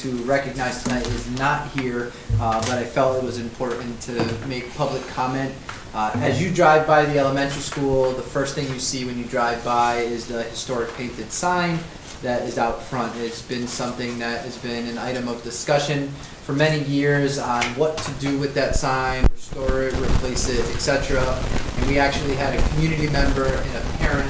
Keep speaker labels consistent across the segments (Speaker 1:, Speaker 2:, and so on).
Speaker 1: to recognize tonight is not here, but I felt it was important to make public comment. As you drive by the elementary school, the first thing you see when you drive by is the historic painted sign that is out front. It's been something that has been an item of discussion for many years on what to do with that sign, restore it, replace it, etc. And we actually had a community member and a parent,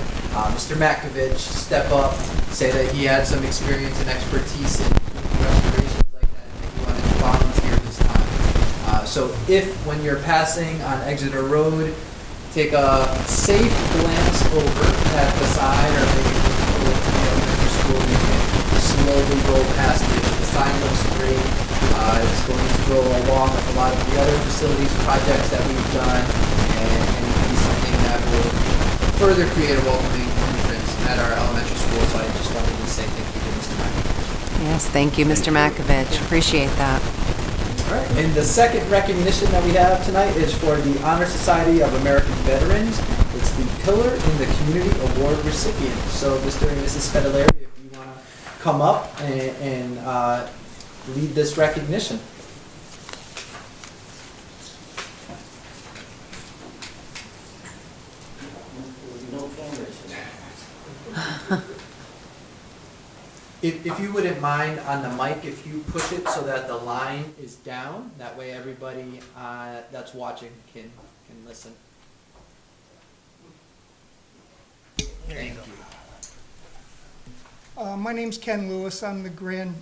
Speaker 1: Mr. Makovich, step up, say that he had some experience and expertise in restorations like that, and he wanted to volunteer this time. So if, when you're passing on Exeter Road, take a safe glance over at the sign, or maybe go to the elementary school, you can slowly roll past it. The sign looks great. It's going to go along with a lot of the other facilities projects that we've done, and be something that will further create a welcoming entrance at our elementary school. So I just wanted to say thank you to Mr. Makovich.
Speaker 2: Yes, thank you, Mr. Makovich. Appreciate that.
Speaker 1: All right. And the second recognition that we have tonight is for the Honor Society of American Veterans. It's the Pillar in the Community Award recipient. So Mr. and Mrs. Fedelieri, if you want to come up and lead this recognition. If you wouldn't mind on the mic, if you push it so that the line is down, that way everybody that's watching can listen. Thank you.
Speaker 3: My name's Ken Lewis. I'm the Grand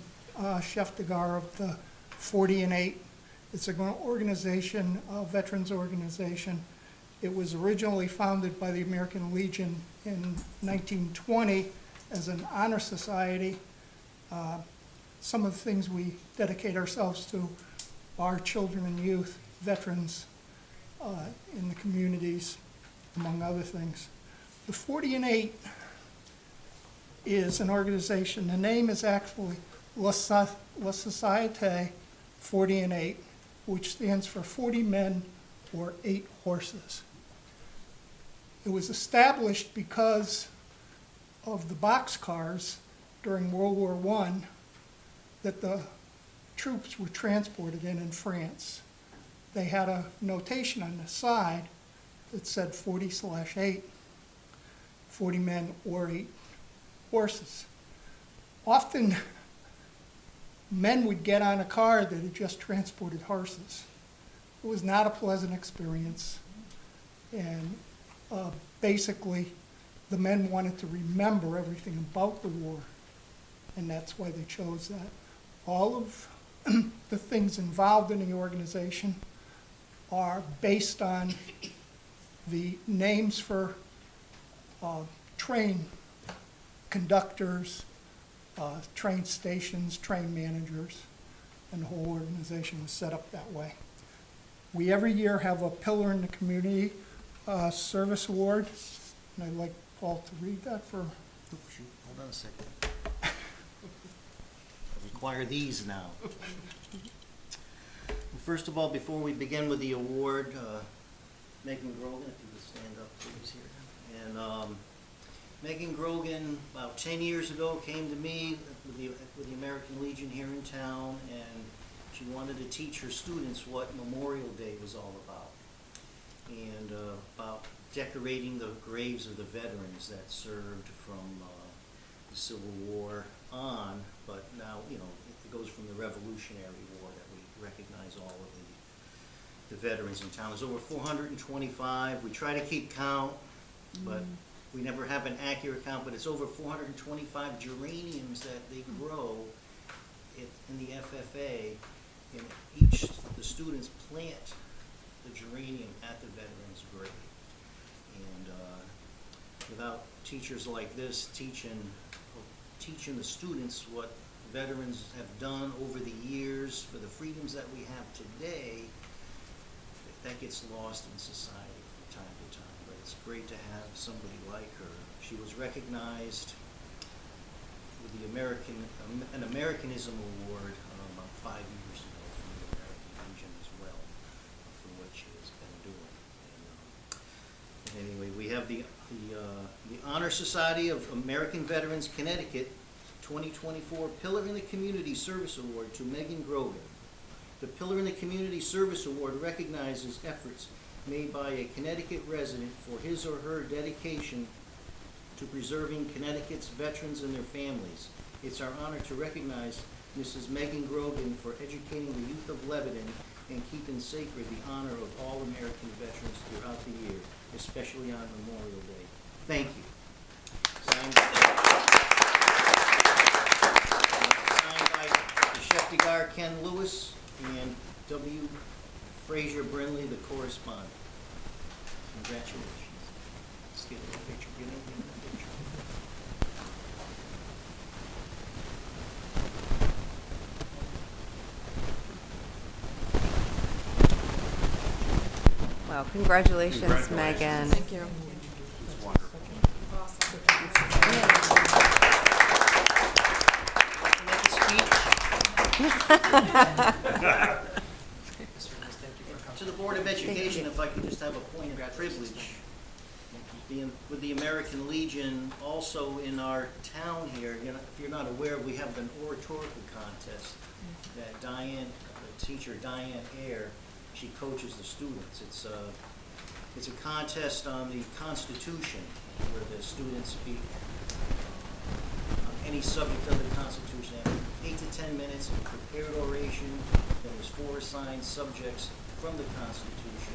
Speaker 3: Chef de Gare of the 40 and 8. It's an organization, a veterans organization. It was originally founded by the American Legion in 1920 as an honor society. Some of the things we dedicate ourselves to are children and youth, veterans in the communities, among other things. The 40 and 8 is an organization. The name is actually La Société 40 and 8, which stands for 40 men or 8 horses. It was established because of the boxcars during World War I that the troops were transported in France. They had a notation on the side that said 40/8, 40 men or 8 horses. Often, men would get on a car that had just transported horses. It was not a pleasant experience, and basically, the men wanted to remember everything about the war, and that's why they chose that. All of the things involved in the organization are based on the names for train conductors, train stations, train managers, and the whole organization was set up that way. We every year have a Pillar in the Community Service Award, and I'd like Paul to read that for.
Speaker 4: Oh, shoot. Hold on a second. I require these now. First of all, before we begin with the award, Megan Grogan, if you would stand up, please, here. And Megan Grogan, about 10 years ago, came to me with the American Legion here in town, and she wanted to teach her students what Memorial Day was all about, and about decorating the graves of the veterans that served from the Civil War on, but now, you know, it goes from the Revolutionary War that we recognize all of the veterans in town. There's over 425. We try to keep count, but we never have an accurate count, but it's over 425 geraniums that they grow in the FFA, and the students plant the geranium at the veterans' grave. And without teachers like this teaching the students what veterans have done over the years for the freedoms that we have today, that gets lost in society from time to time. But it's great to have somebody like her. She was recognized with the an Americanism Award about 5 years ago from the American Legion as well, for what she has been doing. And anyway, we have the Honor Society of American Veterans, Connecticut, 2024 Pillar in the Community Service Award to Megan Grogan. The Pillar in the Community Service Award recognizes efforts made by a Connecticut resident for his or her dedication to preserving Connecticut's veterans and their families. It's our honor to recognize Mrs. Megan Grogan for educating the youth of Lebanon and keeping sacred the honor of all American veterans throughout the year, especially on Memorial Day. Thank you. Signed by the Chef de Gare Ken Lewis and W. Fraser Brindley, the correspondent. Congratulations. Let's get a picture. Get in the picture.
Speaker 2: Well, congratulations, Megan.
Speaker 5: Thank you.
Speaker 6: It's wonderful.
Speaker 4: To the Board of Education, if I could just have a point of privilege. With the American Legion, also in our town here, you know, if you're not aware, we have an oratorical contest that Diane, the teacher Diane Eyre, she coaches the students. It's a contest on the Constitution where the students speak on any subject of the Constitution. They have 8 to 10 minutes of prepared oration. Then there's 4 assigned subjects from the Constitution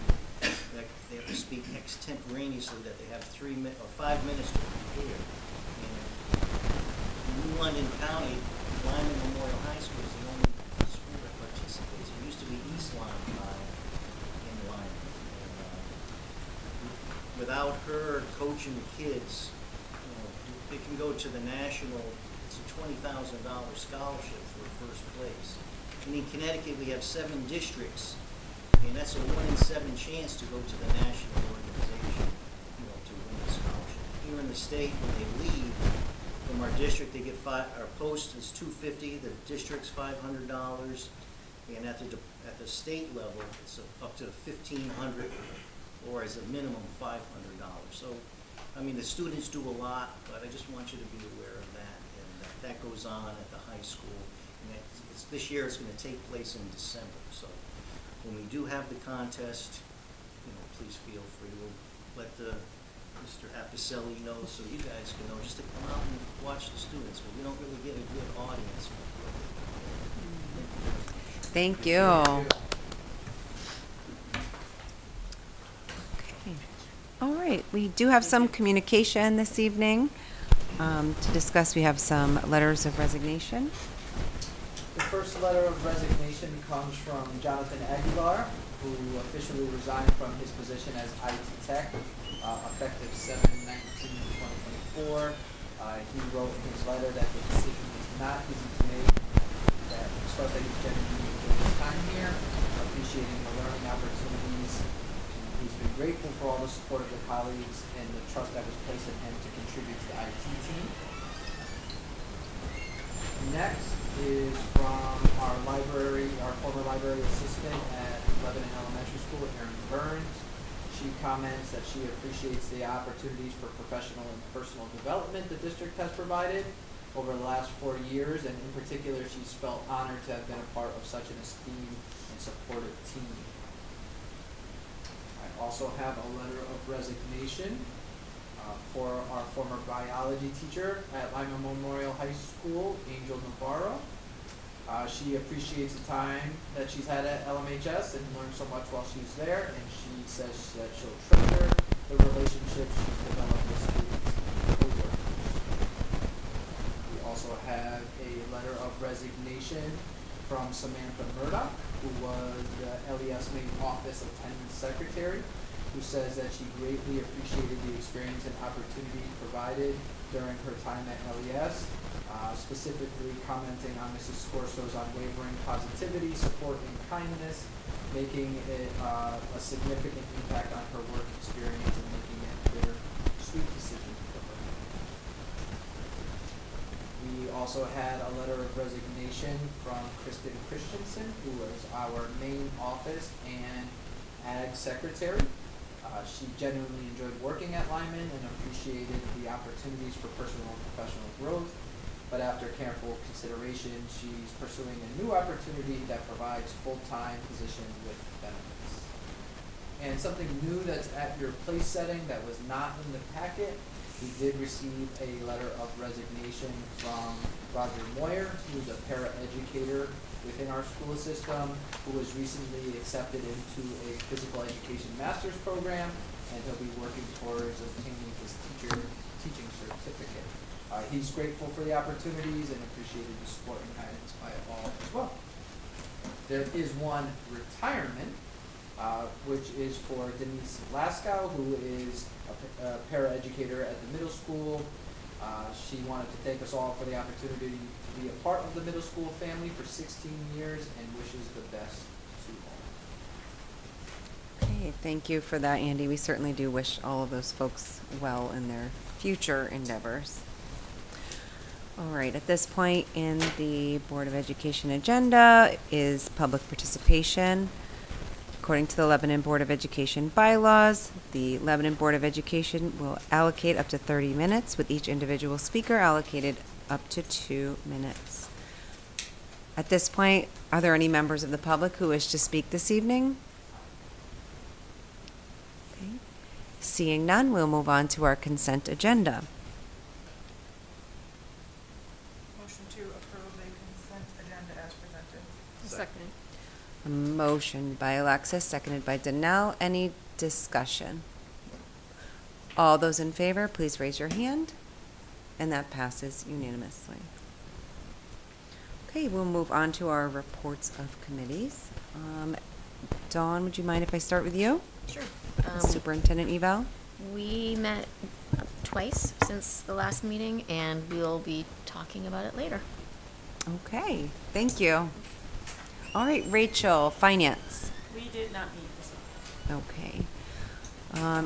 Speaker 4: that they have to speak extemporaneously, that they have 5 minutes to prepare. And in New London County, Lyman Memorial High School is the only school that participates. It used to be East Lyme High in Lyman. And, without her coaching the kids, you know, it can go to the national. It's a $20,000 scholarship for first place. And in Connecticut, we have 7 districts. And that's a 1 in 7 chance to go to the national organization, you know, to win the scholarship. Here in the state, when they leave from our district, they get our post is $250, the district's $500, and at the state level, it's up to $1,500, or as a minimum $500. So, I mean, the students do a lot, but I just want you to be aware of that, and that goes on at the high school. And this year, it's going to take place in December, so. When we do have the contest, you know, please feel free. We'll let Mr. Apicelli know so you guys can know, just to come out and watch the students, but we don't really get a good audience.
Speaker 2: Thank you. Okay. All right, we do have some communication this evening to discuss. We have some letters of resignation.
Speaker 1: The first letter of resignation comes from Jonathan Aguilar, who officially resigned from his position as IT tech, effective 7/19/2024. He wrote in his letter that the decision was not easy to make, that he expressed that he's genuinely enjoyed his time here, appreciating the learning opportunities. He's been grateful for all the support of the colleagues and the trust that was placed in him to contribute to the IT team. Next is from our former library assistant at Lebanon Elementary School, Erin Burns. She comments that she appreciates the opportunities for professional and personal development the district has provided over the last 4 years, and in particular, she's felt honored to have been a part of such an esteemed and supportive team. I also have a letter of resignation for our former biology teacher at Lyman Memorial High School, Angel Navarro. She appreciates the time that she's had at LMHS and learned so much while she's there, and she says that she'll treasure the relationships she's developed with students and co-workers. We also have a letter of resignation from Samantha Murdoch, who was the LES main office attendance secretary, who says that she greatly appreciated the experience and opportunities provided during her time at LES, specifically commenting on Mrs. Scorso's unwavering positivity, support, and kindness, making it a significant impact on her work experience and making it a bittersweet decision for her. We also had a letter of resignation from Kristen Christensen, who was our main office and ag secretary. She genuinely enjoyed working at Lyman and appreciated the opportunities for personal and professional growth. but after careful consideration, she's pursuing a new opportunity that provides full-time position with benefits. And something new that's at your place setting that was not in the packet, we did receive a letter of resignation from Roger Moyer, who's a paraeducator within our school system, who was recently accepted into a physical education master's program, and he'll be working towards obtaining his teaching certificate. He's grateful for the opportunities and appreciated the support and guidance by all as well. There is one retirement, which is for Denise Laskow, who is a paraeducator at the middle school. She wanted to thank us all for the opportunity to be a part of the middle school family for 16 years and wishes the best to all.
Speaker 2: Okay, thank you for that, Andy. We certainly do wish all of those folks well in their future endeavors. All right, at this point in the Board of Education agenda is public participation. According to the Lebanon Board of Education bylaws, the Lebanon Board of Education will allocate up to 30 minutes, with each individual speaker allocated up to 2 minutes. At this point, are there any members of the public who wish to speak this evening? Okay. Seeing none, we'll move on to our consent agenda.
Speaker 5: Motion to approve the consent agenda as presented.
Speaker 6: Second.
Speaker 2: A motion by Alexis, seconded by Danelle. Any discussion? All those in favor, please raise your hand. And that passes unanimously. Okay, we'll move on to our reports of committees. Dawn, would you mind if I start with you?
Speaker 6: Sure.
Speaker 2: Superintendent eval?
Speaker 6: We met twice since the last meeting, and we'll be talking about it later.
Speaker 2: Okay, thank you. All right, Rachel, finance.
Speaker 5: We did not meet this month.
Speaker 2: Okay.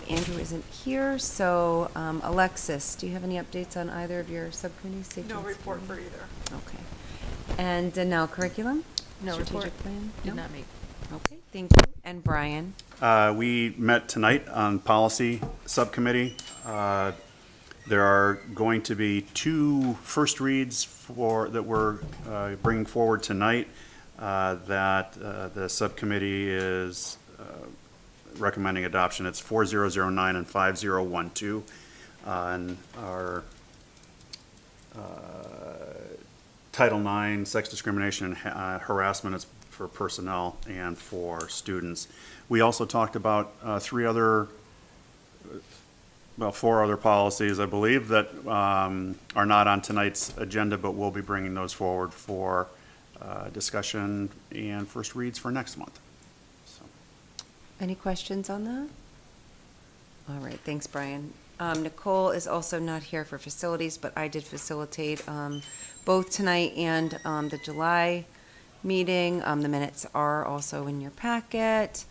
Speaker 2: Andrew isn't here, so Alexis, do you have any updates on either of your subcommittees? Safety
Speaker 5: No
Speaker 2: and
Speaker 5: report for
Speaker 2: security?
Speaker 5: either.
Speaker 2: Okay. And Danelle, curriculum?
Speaker 6: No
Speaker 2: Strategic
Speaker 6: report.
Speaker 2: plan?
Speaker 6: Did
Speaker 2: No?
Speaker 6: not meet.
Speaker 2: Okay, thank you. And Brian?
Speaker 7: We met tonight on policy subcommittee. There are going to be 2 first reads that we're bringing forward tonight that the subcommittee is recommending adoption. It's 4009 and 5012. And our Title IX, sex discrimination and harassment is for personnel and for students. We also talked about 4 other policies, I believe, that are not on tonight's agenda, but we'll be bringing those forward for discussion and first reads for next month. So.
Speaker 2: Any questions on that? All right, thanks, Brian. Nicole is also not here for facilities, but I did facilitate both tonight and the July meeting. The minutes are also in your packet.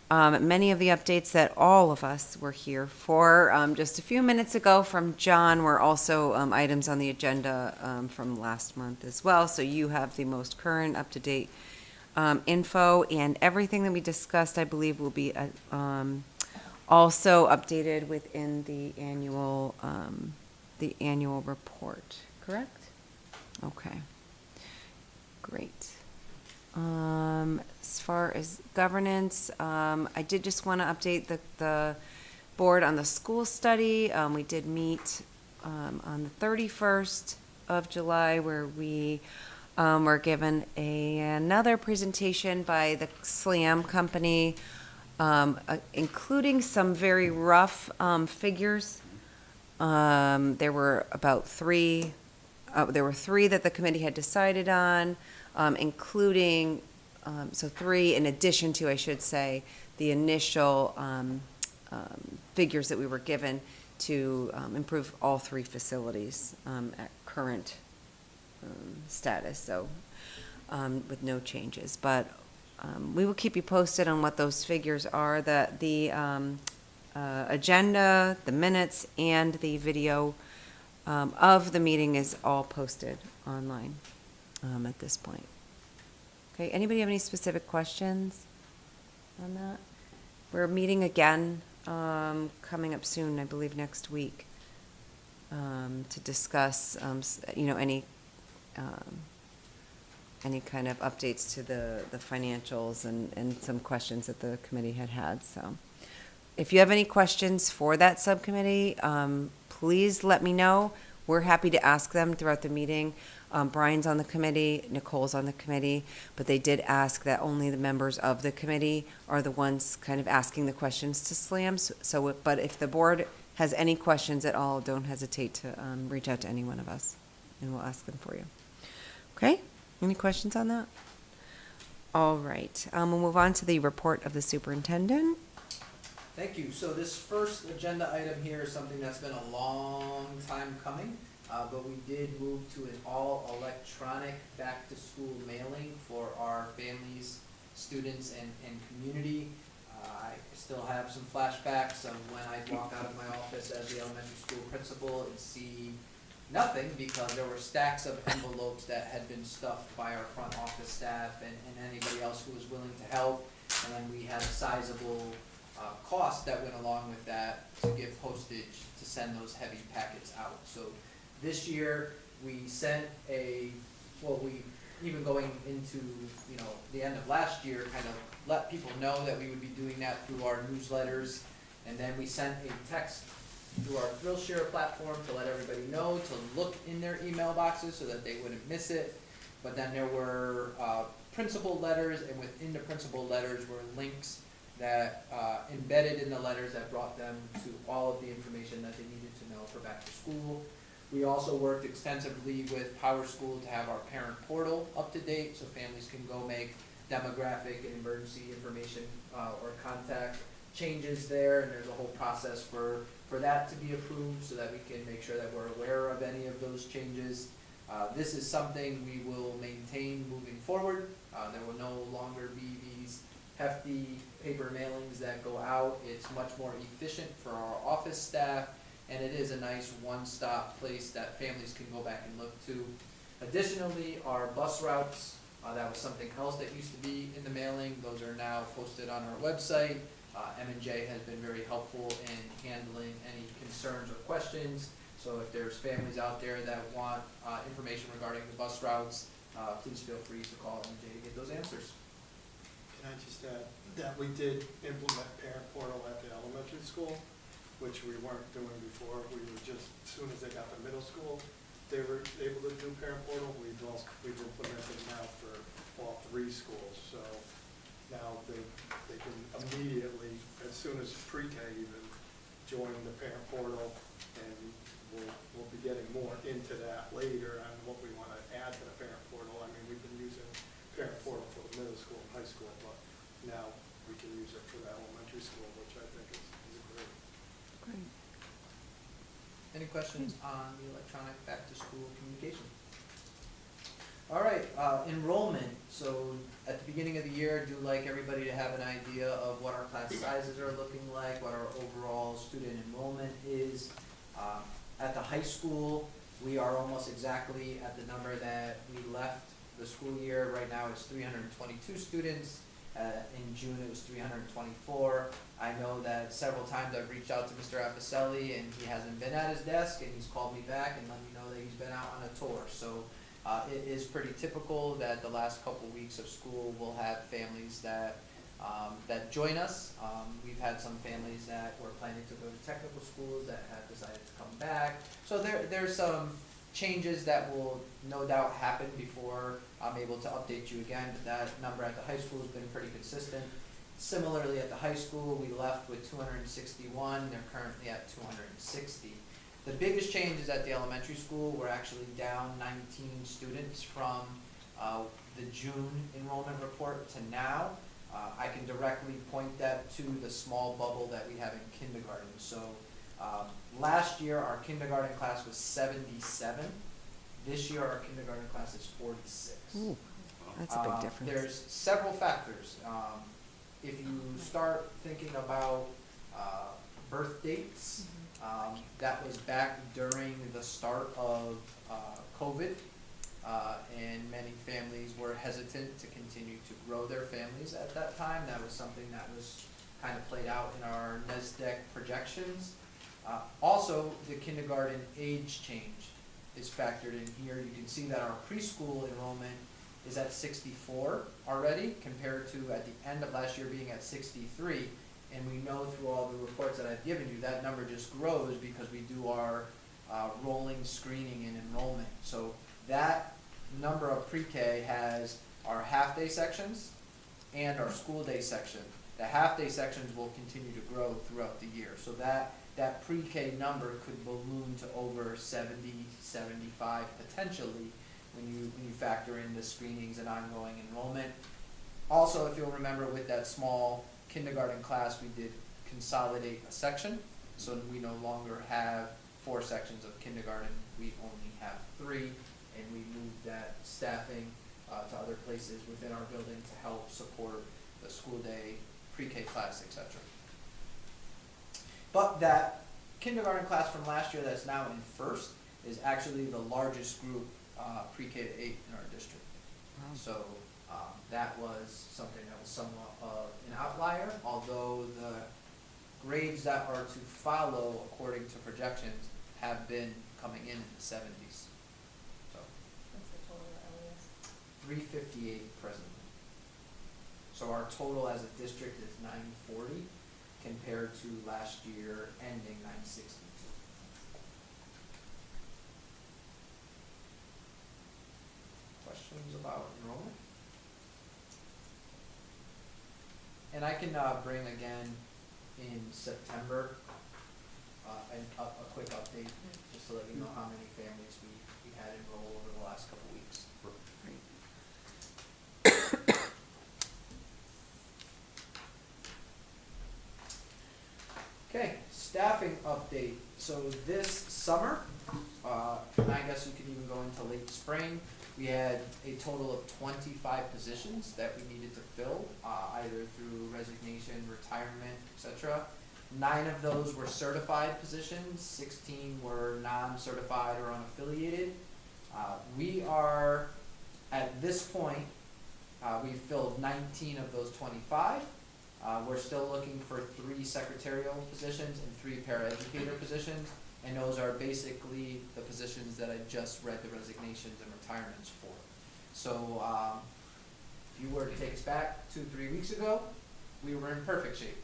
Speaker 2: Many of the updates that all of us were here for just a few minutes ago from John were also items on the agenda from last month as well. So you have the most current, up-to-date info, and everything that we discussed, I believe, will be also updated within the annual report. Correct? Okay. Great. As far as governance, I did just want to update the board on the school study. We did meet on the 31st of July, where we were given another presentation by the SLAM company, including some very rough figures. There were about 3. There were 3 that the committee had decided on, including, so 3 in addition to, I should say, the initial figures that we were given to improve all 3 facilities at current status, so with no changes. But we will keep you posted on what those figures are. The agenda, the minutes, and the video of the meeting is all posted online at this point. Okay, anybody have any specific questions on that? We're meeting again coming up soon, I believe next week, to discuss any any kind of updates to the financials and some questions that the committee had, so. If you have any questions for that subcommittee, please let me know. We're happy to ask them throughout the meeting. Brian's on the committee, Nicole's on the committee, but they did ask that only the members of the committee are the ones kind of asking the questions to SLAM. So, but if the board has any questions at all, don't hesitate to reach out to any one of us, and we'll ask them for you. Okay? Any questions on that? All right. We'll move on to the report of the superintendent.
Speaker 1: Thank you. So this first agenda item here is something that's been a long time coming, but we did move to an all electronic back-to-school mailing for our families, students, and community. I still have some flashbacks of when I walk out of my office as the elementary school principal and see nothing, because there were stacks of envelopes that had been stuffed by our front office staff and anybody else who was willing to help. And then we had a sizable cost that went along with that to give postage to send those heavy packets out. So this year, we sent we even going into, the end of last year, kind of let people know that we would be doing that through our newsletters. And then we sent a text through our Thrillshare platform to let everybody know to look in their email boxes so that they wouldn't miss it. But then there were principal letters, and within the principal letters were links that embedded in the letters that brought them to all of the information that they needed to know for back to school. We also worked extensively with Power School to have our parent portal up to date, so families can go make demographic and emergency information or contact changes there, and there's a whole process for that to be approved so that we can make sure that we're aware of any of those changes. This is something we will maintain moving forward. There will no longer be these hefty paper mailings that go out. It's much more efficient for our office staff, and it is a nice one-stop place that families can go back and look to. Additionally, our bus routes, that was something else that used to be in the mailing. Those are now posted on our website. M&J has been very helpful in handling any concerns or questions. So if there's families out there that want information regarding the bus routes, please feel free to call M&J to get those answers.
Speaker 8: Can I just add that we did implement parent portal at the elementary school, which we weren't doing before. We were just, as soon as they got to middle school, they were able to do parent portal. We've implemented it now for all 3 schools. So now they can immediately, as soon as pre-K even, join the parent portal, and we'll be getting more into that later on what we want to add to the parent portal. I mean, we've been using parent portal for the middle school and high school, but now we can use it for the elementary school, which I think is great.
Speaker 2: Great.
Speaker 1: Any questions on the electronic back-to-school communication? All right, enrollment. So at the beginning of the year, do like everybody to have an idea of what our class sizes are looking like, what our overall student enrollment is. At the high school, we are almost exactly at the number that we left the school year. Right now it's 322 students. In June it was 324. I know that several times I've reached out to Mr. Apicelli and he hasn't been at his desk, and he's called me back and let me know that he's been out on a tour. So it is pretty typical that the last couple weeks of school we'll have families that join us. We've had some families that were planning to go to technical schools that have decided to come back. So there's some changes that will no doubt happen before I'm able to update you again, but that number at the high school has been pretty consistent. Similarly, at the high school, we left with 261. They're currently at 260. The biggest change is at the elementary school. We're actually down 19 students from the June enrollment report to now. I can directly point that to the small bubble that we have in kindergarten. So last year, our kindergarten class was 77. This year, our kindergarten class is 46.
Speaker 2: Ooh, that's a big difference.
Speaker 1: There's several factors. If you start thinking about birth dates, that was back during the start of COVID, and many families were hesitant to continue to grow their families at that time. That was something that was kind of played out in our NESDEC projections. Also, the kindergarten age change. is factored in here. You can see that our preschool enrollment is at 64 already, compared to at the end of last year being at 63. And we know through all the reports that I've given you, that number just grows because we do our rolling screening and enrollment. So that number of pre-K has our half-day sections and our school-day section. The half-day sections will continue to grow throughout the year. So that pre-K number could balloon to over 70, 75 potentially when you factor in the screenings and ongoing enrollment. Also, if you'll remember, with that small kindergarten class, we did consolidate a section, so we no longer have 4 sections of kindergarten, we only have 3, and we moved that staffing to other places within our building to help support the school day, pre-K class, etc. But that kindergarten class from last year that's now in first is actually the largest group pre-K to 8 in our district.
Speaker 2: Wow.
Speaker 1: So that was something that was somewhat an outlier, although the grades that are to follow according to projections have been coming in the 70s. So
Speaker 6: What's the total LES?
Speaker 1: 358 presently. So our total as a district is 940 compared to last year ending 962. Questions about enrollment? And I can bring again in September a quick update, just to let you know how many families we had enroll over the last couple weeks. Okay, staffing update. So this summer, and I guess you could even go into late spring, we had a total of 25 positions that we needed to fill, either through resignation, retirement, etc. 9 of those were certified positions, 16 were non-certified or unaffiliated. We are, at this point, we've filled 19 of those 25. We're still looking for 3 secretarial positions and 3 paraeducator positions, and those are basically the positions that I just read the resignations and retirements for. So if you were to take us back 2-3 weeks ago, we were in perfect shape.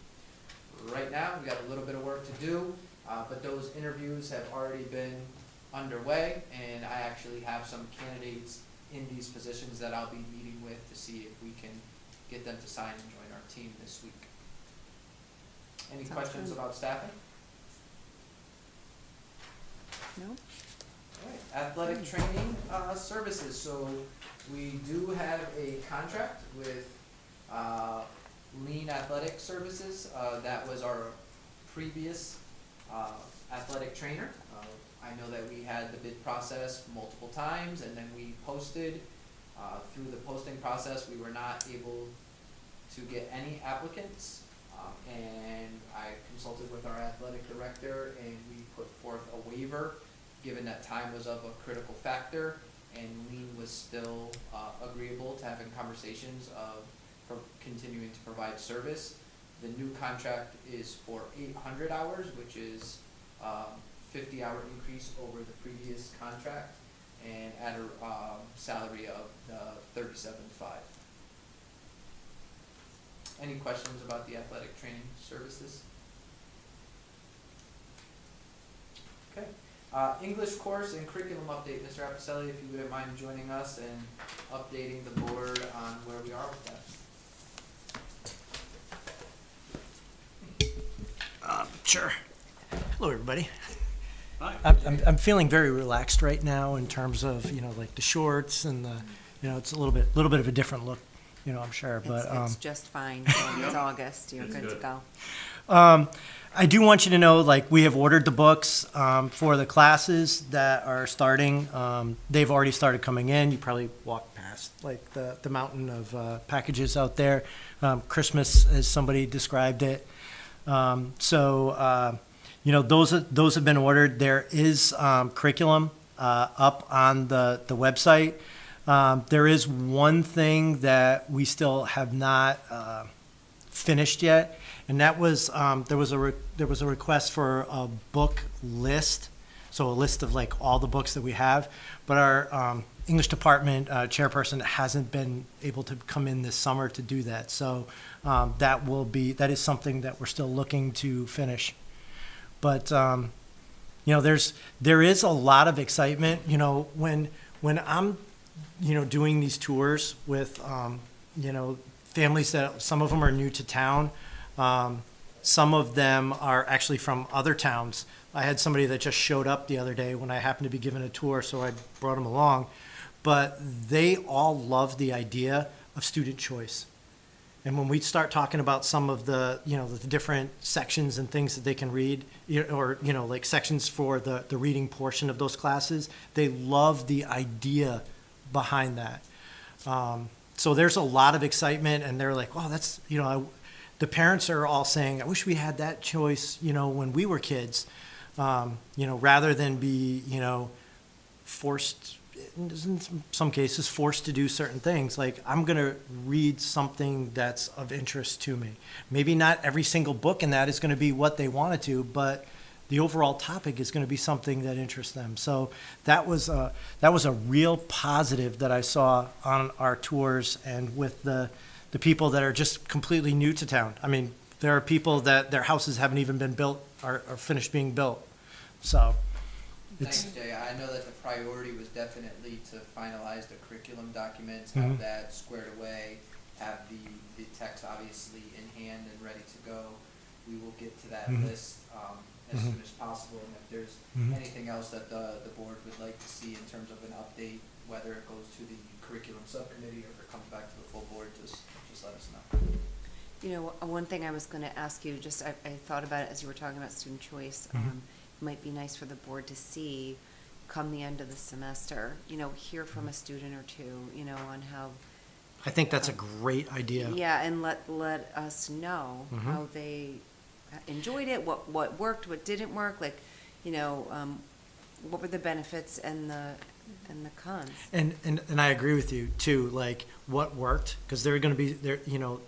Speaker 1: Right now, we got a little bit of work to do, but those interviews have already been underway, and I actually have some candidates in these positions that I'll be meeting with to see if we can get them to sign and join our team this week. Any
Speaker 2: Sounds
Speaker 1: questions
Speaker 2: good.
Speaker 1: about staffing?
Speaker 2: No?
Speaker 1: All right, athletic training services. So we do have a contract with Lean Athletic Services. That was our previous athletic trainer. I know that we had the bid process multiple times, and then we posted. Through the posting process, we were not able to get any applicants, and I consulted with our athletic director, and we put forth a waiver, given that time was of a critical factor, and Lean was still agreeable to having conversations of continuing to provide service. The new contract is for 800 hours, which is 50-hour increase over the previous contract, and at a salary of $37,500. Any questions about the athletic training services? Okay. English course and curriculum update, Mr. Appicelli, if you wouldn't mind joining us and updating the board on where we are with that.
Speaker 9: Sure. Hello, everybody.
Speaker 7: Hi.
Speaker 9: I'm feeling very relaxed right now in terms of, like the shorts and the, it's a little bit of a different look, I'm sure, but.
Speaker 2: It's just fine. It's August. You're good to go.
Speaker 9: I do want you to know, we have ordered the books for the classes that are starting. They've already started coming in. You probably walked past, the mountain of packages out there. Christmas, as somebody described it. Those have been ordered. There is curriculum up on the website. There is one thing that we still have not finished yet, and that was there was a request for a book list. so a list of like all the books that we have. But our English department chairperson hasn't been able to come in this summer to do that. So that is something that we're still looking to finish. But there is a lot of excitement. When I'm doing these tours with families that some of them are new to town. Some of them are actually from other towns. I had somebody that just showed up the other day when I happened to be giving a tour, so I brought them along. But they all love the idea of student choice. And when we start talking about some of the, the different sections and things that they can read, or, like sections for the reading portion of those classes, they love the idea behind that. So there's a lot of excitement, and they're like, "Oh, that's the parents are all saying, I wish we had that choice, when we were kids, rather than be, forced, in some cases, forced to do certain things. Like, I'm going to read something that's of interest to me. Maybe not every single book in that is going to be what they wanted to, but the overall topic is going to be something that interests them." So that was a real positive that I saw on our tours and with the people that are just completely new to town. I mean, there are people that their houses haven't even been built or finished being built. So
Speaker 1: Thanks, Jay. I know that the priority was definitely to finalize the curriculum documents, have that squared away, have the text obviously in hand and ready to go. We will get to that list as soon as possible, and if there's anything else that the board would like to see in terms of an update, whether it goes to the curriculum subcommittee or if it comes back to the full board, just let us know.
Speaker 2: One thing I was going to ask you, I thought about it as you were talking about student choice. It might be nice for the board to see, come the end of the semester, hear from a student or two, on how.
Speaker 9: I think that's a great idea.
Speaker 2: Yeah, and let us know how they enjoyed it, what worked, what didn't work, like, what were the benefits and the cons.
Speaker 9: And I agree with you too, like what worked, because there are going to be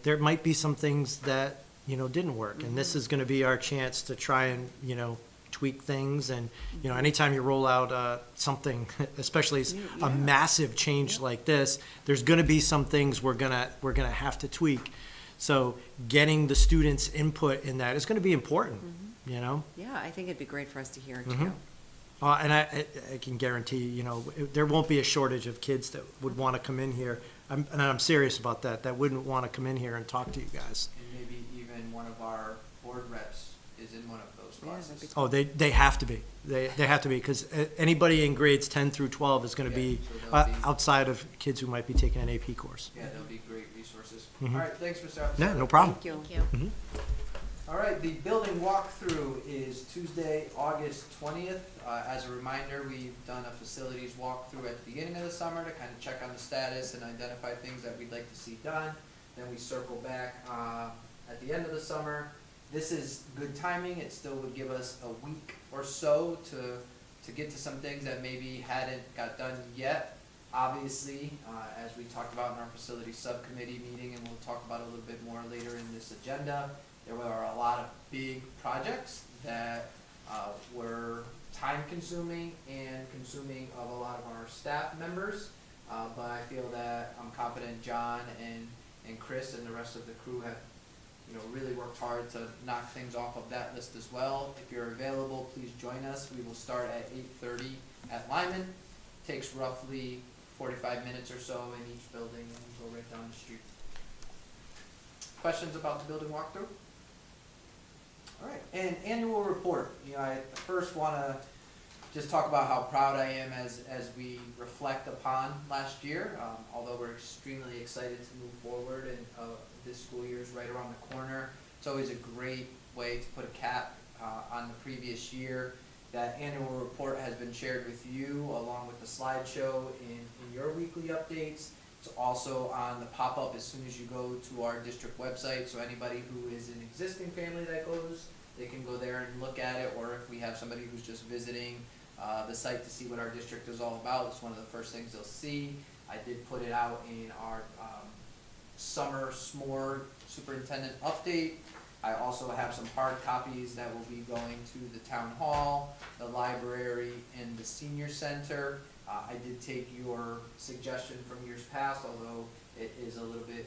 Speaker 9: there might be some things that didn't work, and this is going to be our chance to try and tweak things. And anytime you roll out something, especially a massive change like this, there's going to be some things we're gonna have to tweak. So getting the students' input in that is going to be important.
Speaker 2: Yeah, I think it'd be great for us to hear too.
Speaker 9: And I can guarantee, there won't be a shortage of kids that would want to come in here. And I'm serious about that wouldn't want to come in here and talk to you guys.
Speaker 1: And maybe even one of our board reps is in one of those classes.
Speaker 9: Oh, they have to be. They have to be, because anybody in grades 10 through 12 is going to be outside of kids who might be taking an AP course.
Speaker 1: Yeah, they'll be great resources. All right, thanks, Mr. Officer.
Speaker 9: Yeah, no problem.
Speaker 2: Thank you.
Speaker 6: Thank you.
Speaker 1: All right, the building walkthrough is Tuesday, August 20th. As a reminder, we've done a facilities walkthrough at the beginning of the summer to kind of check on the status and identify things that we'd like to see done. Then we circle back at the end of the summer. This is good timing. It still would give us a week or so to get to some things that maybe hadn't got done yet. Obviously, as we talked about in our facilities subcommittee meeting, and we'll talk about a little bit more later in this agenda, there are a lot of big projects that were time-consuming and consuming of a lot of our staff members. But I feel that I'm confident John and Chris and the rest of the crew have really worked hard to knock things off of that list as well. If you're available, please join us. We will start at 8:30 at Lyman. Takes roughly 45 minutes or so in each building, and we go right down the street. Questions about the building walkthrough? All right, and annual report. I first want to just talk about how proud I am as we reflect upon last year. Although we're extremely excited to move forward, and this school year is right around the corner. It's always a great way to put a cap on the previous year. That annual report has been shared with you along with the slideshow in your weekly updates. It's also on the pop-up as soon as you go to our district website, so anybody who is an existing family that goes, they can go there and look at it, or if we have somebody who's just visiting the site to see what our district is all about, it's one of the first things they'll see. I did put it out in our summer SMORE superintendent update I also have some hard copies that will be going to the town hall, the library, and the senior center. I did take your suggestion from years past, although it is a little bit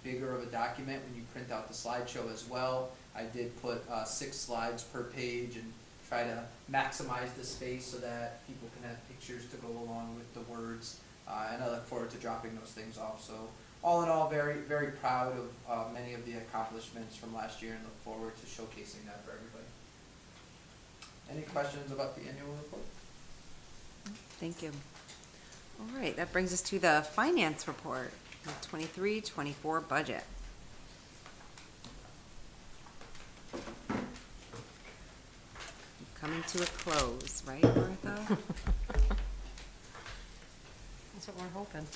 Speaker 1: bigger of a document when you print out the slideshow as well. I did put 6 slides per page and try to maximize the space so that people can have pictures to go along with the words. And I look forward to dropping those things off. So all in all, very, very proud of many of the accomplishments from last year and look forward to showcasing that for everybody. Any questions about the annual report?
Speaker 2: Thank you. All right, that brings us to the finance report, the 23-24 budget. Coming to a close, right, Martha?
Speaker 10: That's what we're hoping.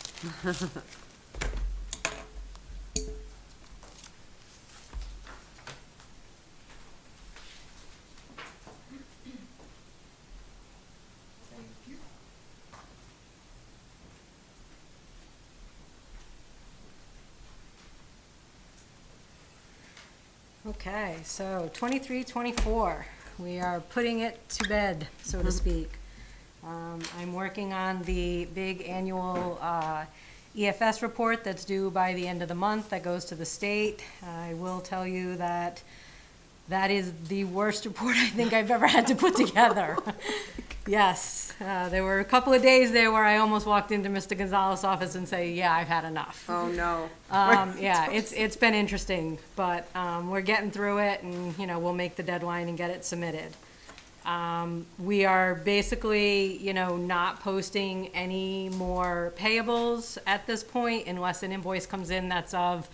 Speaker 1: Thank you.
Speaker 10: Okay, so 23, 24, we are putting it to bed, so to speak. I'm working on the big annual EFS report that's due by the end of the month that goes to the state. I will tell you that that is the worst report I think I've ever had to put together. Yes, there were a couple of days there where I almost walked into Mr. Gonzalez's office and say, yeah, I've had enough.
Speaker 2: Oh, no.
Speaker 10: Yeah, it's been interesting, but we're getting through it, and we'll make the deadline and get it submitted. We are basically, not posting any more payables at this point unless an invoice comes in that's of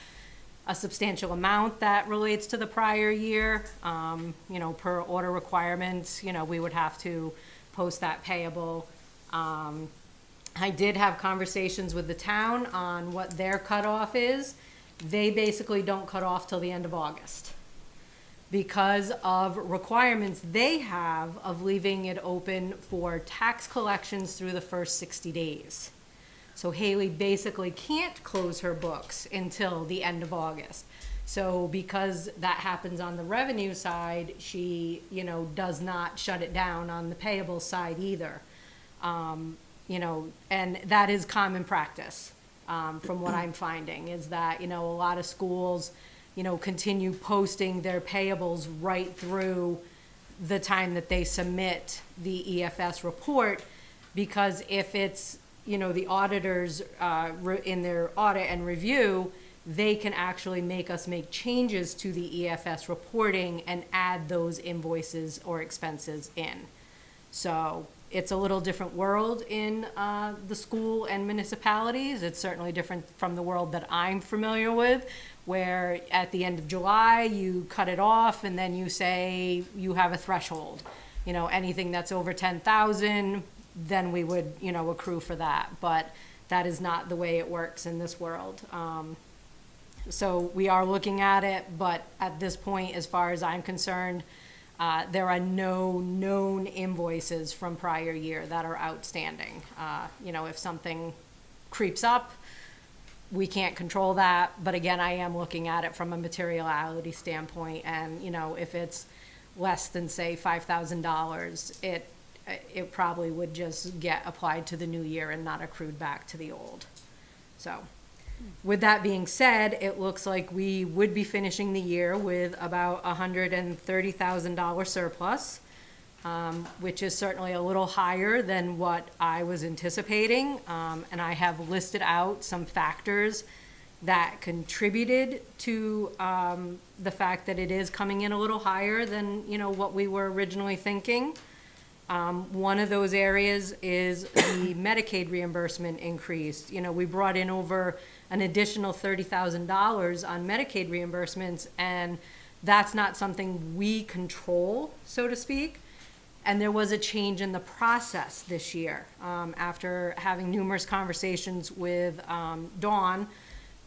Speaker 10: a substantial amount that relates to the prior year. Per order requirements, we would have to post that payable. I did have conversations with the town on what their cutoff is. They basically don't cut off till the end of August because of requirements they have of leaving it open for tax collections through the first 60 days. So Haley basically can't close her books until the end of August. So because that happens on the revenue side, she, does not shut it down on the payable side either. And that is common practice, from what I'm finding, is that, a lot of schools, continue posting their payables right through the time that they submit the EFS report, because if it's, the auditors, in their audit and review, they can actually make us make changes to the EFS reporting and add those invoices or expenses in. So it's a little different world in the school and municipalities. It's certainly different from the world that I'm familiar with, where at the end of July, you cut it off and then you say you have a threshold. Anything that's over 10,000, then we would, accrue for that. But that is not the way it works in this world. So we are looking at it, but at this point, as far as I'm concerned, there are no known invoices from prior year that are outstanding. If something creeps up, we can't control that. But again, I am looking at it from a materiality standpoint. And, if it's less than, say, $5,000, it probably would just get applied to the new year and not accrued back to the old. So with that being said, it looks like we would be finishing the year with about $130,000 surplus, which is certainly a little higher than what I was anticipating. And I have listed out some factors that contributed to the fact that it is coming in a little higher than, what we were originally thinking. One of those areas is the Medicaid reimbursement increase. We brought in over an additional $30,000 on Medicaid reimbursements, and that's not something we control, so to speak. And there was a change in the process this year. After having numerous conversations with Dawn,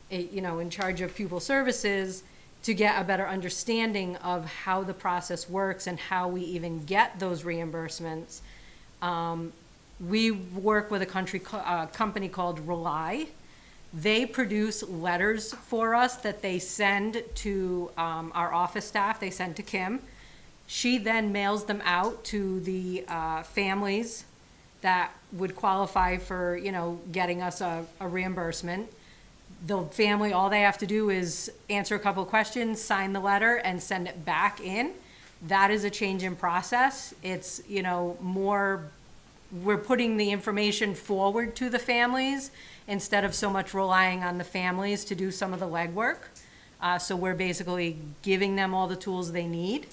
Speaker 10: in charge of pupil services, to get a better understanding of how the process works and how we even get those reimbursements. We work with a company called Rely, They produce letters for us that they send to our office staff, they send to Kim. She then mails them out to the families that would qualify for, you know, getting us a reimbursement. The family, all they have to do is answer a couple of questions, sign the letter, and send it back in. That is a change in process. It's, you know, more, we're putting the information forward to the families instead of so much relying on the families to do some of the legwork. So we're basically giving them all the tools they need.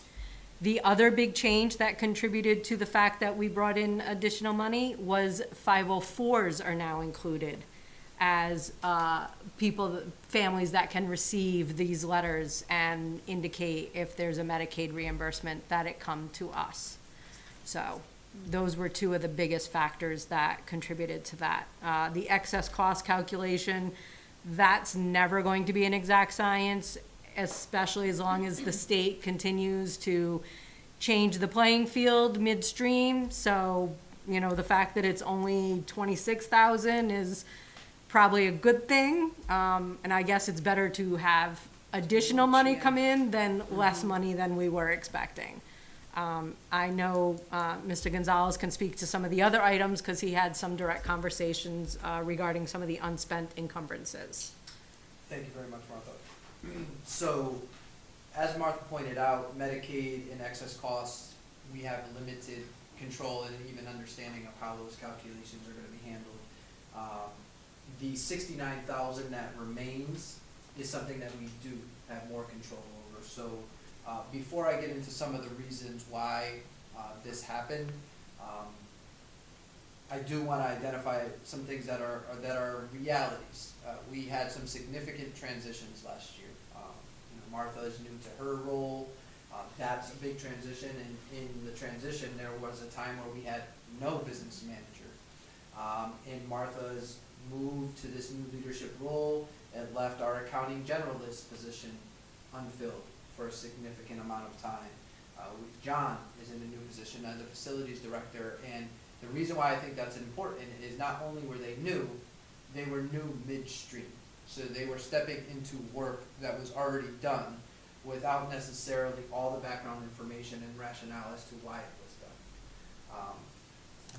Speaker 10: The other big change that contributed to the fact that we brought in additional money was 504s are now included as people, families that can receive these letters and indicate if there's a Medicaid reimbursement, that it come to us. So those were two of the biggest factors that contributed to that. The excess cost calculation, that's never going to be an exact science, especially as long as the state continues to change the playing field midstream. So, you know, the fact that it's only 26,000 is probably a good thing. And I guess it's better to have additional money come in than less money than we were expecting. I know Mr. Gonzalez can speak to some of the other items because he had some direct conversations regarding some of the unspent encumbrances.
Speaker 1: Thank you very much, Martha. So, as Martha pointed out, Medicaid and excess costs, we have limited control and even understanding of how those calculations are going to be handled. The 69,000 that remains is something that we do have more control over. So, before I get into some of the reasons why this happened, I do want to identify some things that are realities. We had some significant transitions last year. Martha is new to her role. That's a big transition, and in the transition, there was a time where we had no business manager. And Martha's move to this new leadership role and left our accounting generalist position unfilled for a significant amount of time. John is in a new position as a facilities director, and the reason why I think that's important is not only were they were new midstream. So they were stepping into work that was already done without necessarily all the background information and rationale as to why it was done.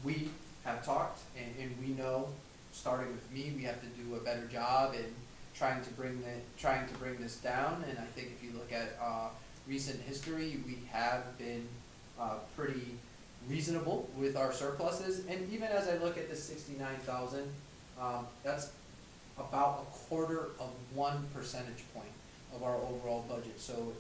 Speaker 1: We have talked, and we know, starting with me, we have to do a better job in trying to bring this down. And I think if you look at recent history, we have been pretty reasonable with our surpluses. And even as I look at the 69,000, that's about 1/4 percentage point of our overall budget. So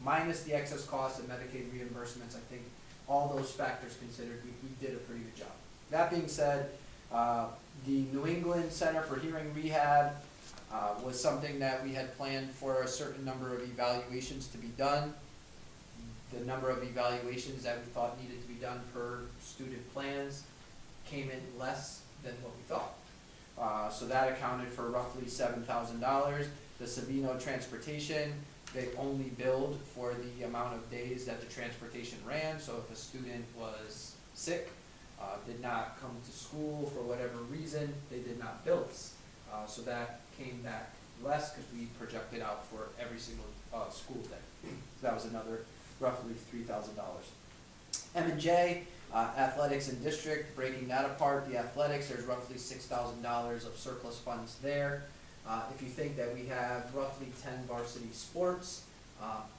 Speaker 1: minus the excess costs and Medicaid reimbursements, I think all those factors considered, we did a pretty good job. That being said, the New England Center for Hearing Rehab was something that we had planned for a certain number of evaluations to be done. The number of evaluations that we thought needed to be done per student plans came in less than what we thought. So that accounted for roughly $7,000. The Savino transportation, they only billed for the amount of days that the transportation ran. So if a student was sick, did not come to school for whatever reason, they did not bill us. So that came back less because we projected out for every single school day. So that was another roughly $3,000. M&J, athletics and district, breaking that apart, the athletics, there's roughly $6,000 of surplus funds there. If you think that we have roughly 10 varsity sports,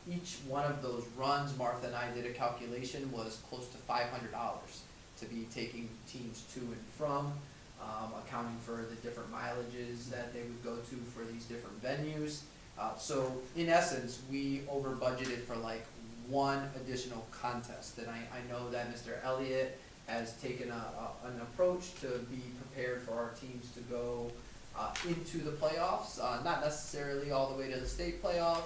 Speaker 1: each one of those runs, Martha and I did a calculation, was close to $500 to be taking teams to and from, accounting for the different mileages that they would go to for these different venues. So in essence, we over budgeted for like one additional contest. And I know that Mr. Elliott has taken an approach to be prepared for our teams to go into the playoffs, not necessarily all the way to the state playoffs,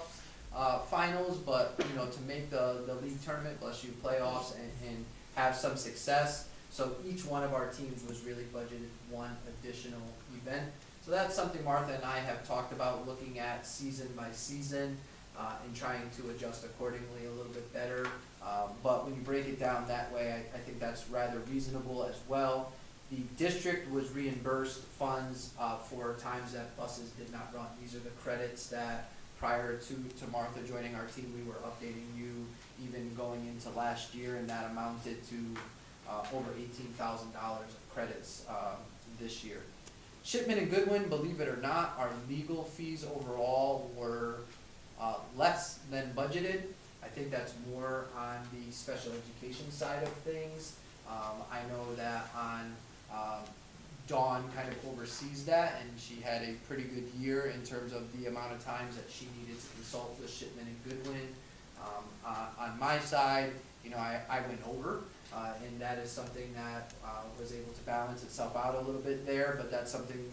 Speaker 1: finals, but to make the league tournament, bless you, playoffs, and have some success. So each one of our teams was really budgeted one additional event. So that's something Martha and I have talked about, looking at season by season and trying to adjust accordingly a little bit better. But when you break it down that way, I think that's rather reasonable as well. The district was reimbursed funds for times that buses did not run. These are the credits that prior to Martha joining our team, we were updating you even going into last year, and that amounted to over $18,000 of credits this year. Shipman and Goodwin, believe it or not, our legal fees overall were less than budgeted. I think that's more on the special education side of things. I know that Dawn kind of oversees that, and she had a pretty good year in terms of the amount of times that she needed to consult with Shipman and Goodwin. On my side, I went over, and that is something that was able to balance itself out a little bit there, but that's something,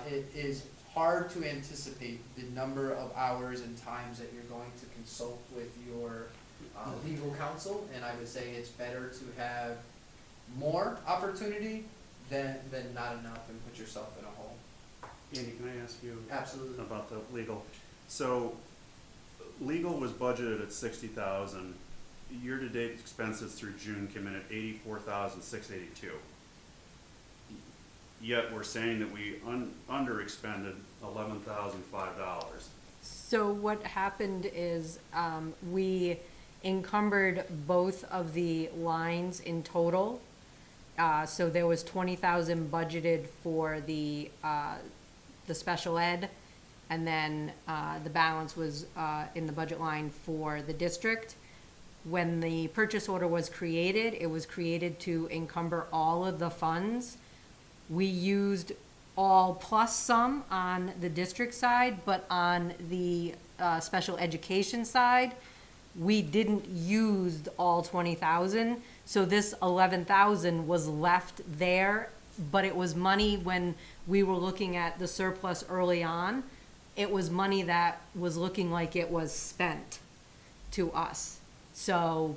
Speaker 1: it is hard to anticipate the number of hours and times that you're going to consult with your legal counsel, and I would say it's better to have more opportunity than not enough and put yourself in a hole.
Speaker 7: Andy, can I ask you?
Speaker 1: Absolutely.
Speaker 7: About the legal? So, legal was budgeted at 60,000. Year-to-date expenses through June came in at 84,682. Yet we're saying that we under-expended $11,005.
Speaker 10: So what happened is, we encumbered both of the lines in total. So there was 20,000 budgeted for the special ed, and then, the balance was, in the budget line for the district. When the purchase order was created, it was created to encumber all of the funds. We used all plus some on the district side, but on the special education side, we didn't use all 20,000. So this 11,000 was left there, but it was money when we were looking at the surplus early on. It was money that was looking like it was spent to us. So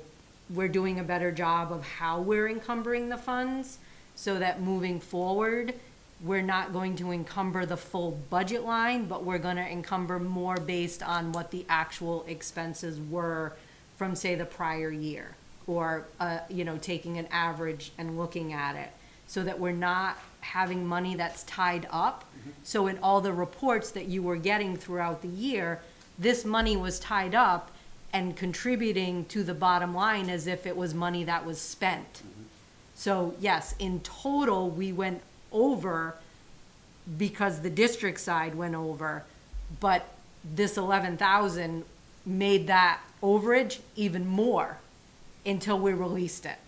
Speaker 10: we're doing a better job of how we're encumbering the funds, so that moving forward, we're not going to encumber the full budget line, but we're gonna encumber more based on what the actual expenses were from, say, the prior year, or, taking an average and looking at it, so that we're not having money that's tied up. So in all the reports that you were getting throughout the year, this money was tied up and contributing to the bottom line as if it was money that was spent. So yes, in total, we went over because the district side went over, but this 11,000 made that overage even more until we released it.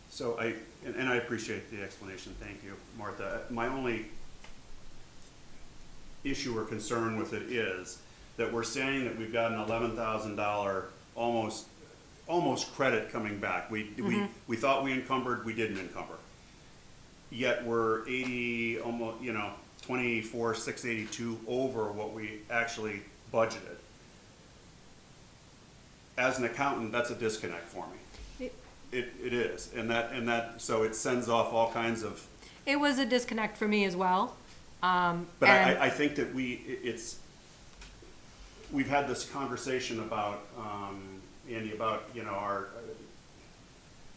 Speaker 7: So and I appreciate the explanation, thank you, Martha. My only issue or concern with it is that we're saying that we've got an $11,000 almost credit coming back. We thought we encumbered, we didn't encumber. Yet we're 24,682 over what we actually budgeted. As an accountant, that's a disconnect for me. It is, and that so it sends off all kinds of.
Speaker 10: It was a disconnect for me as well.
Speaker 7: But I think that we've had this conversation about, Andy, about, our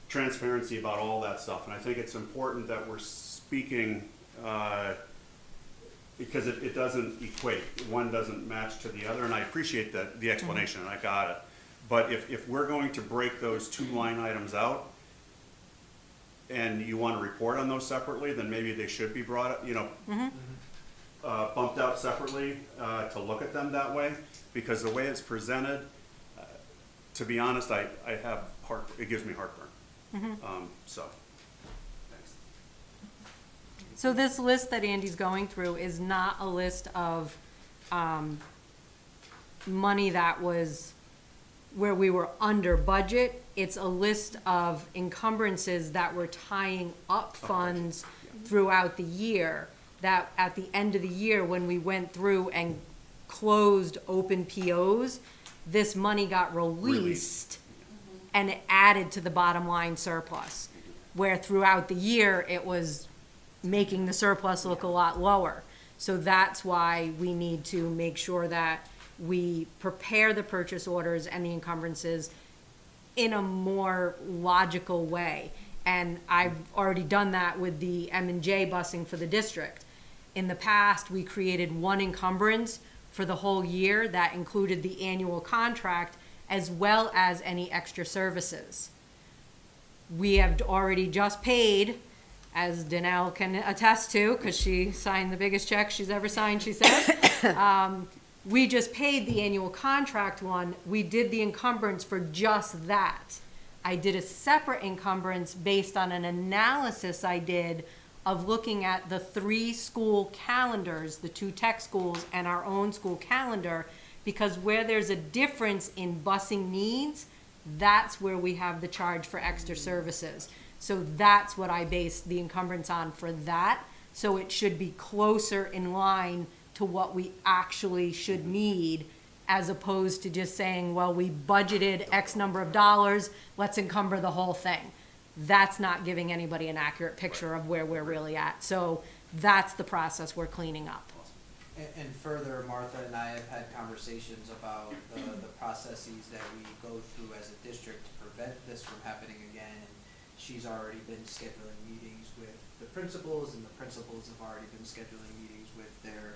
Speaker 7: transparency about all that stuff. And I think it's important that we're speaking, because it doesn't equate. One doesn't match to the other. And I appreciate the explanation, and I got it. But if we're going to break those two line items out, and you want to report on those separately, then maybe they should be brought up, bumped out separately to look at them that way, because the way it's presented, to be honest, it gives me heartburn. So, thanks.
Speaker 10: So this list that Andy's going through is not a list of money that was where we were under budget. It's a list of encumbrances that were tying up funds throughout the year, that at the end of the year, when we went through and closed open POs, this money got released and it added to the bottom line surplus, where throughout the year, it was making the surplus look a lot lower. So that's why we need to make sure that we prepare the purchase orders and the encumbrances in a more logical way. And I've already done that with the M&J busing for the district. In the past, we created one encumbrance for the whole year that included the annual contract as well as any extra services. We have already just paid, as Danelle can attest to, because she signed the biggest check she's ever signed, she said. We just paid the annual contract one. We did the encumbrance for just that. I did a separate encumbrance based on an analysis I did of looking at the 3 school calendars, the 2 tech schools and our own school calendar, because where there's a difference in busing needs, that's where we have the charge for extra services. So that's what I based the encumbrance on for that. So it should be closer in line to what we actually should need, as opposed to just saying, well, we budgeted X number of dollars, let's encumber the whole thing. That's not giving anybody an accurate picture of where we're really at. So that's the process we're cleaning up.
Speaker 1: And further, Martha and I have had conversations about the processes that we go through as a district to prevent this from happening again. And she's already been scheduling meetings with the principals, and the principals have already been scheduling meetings with their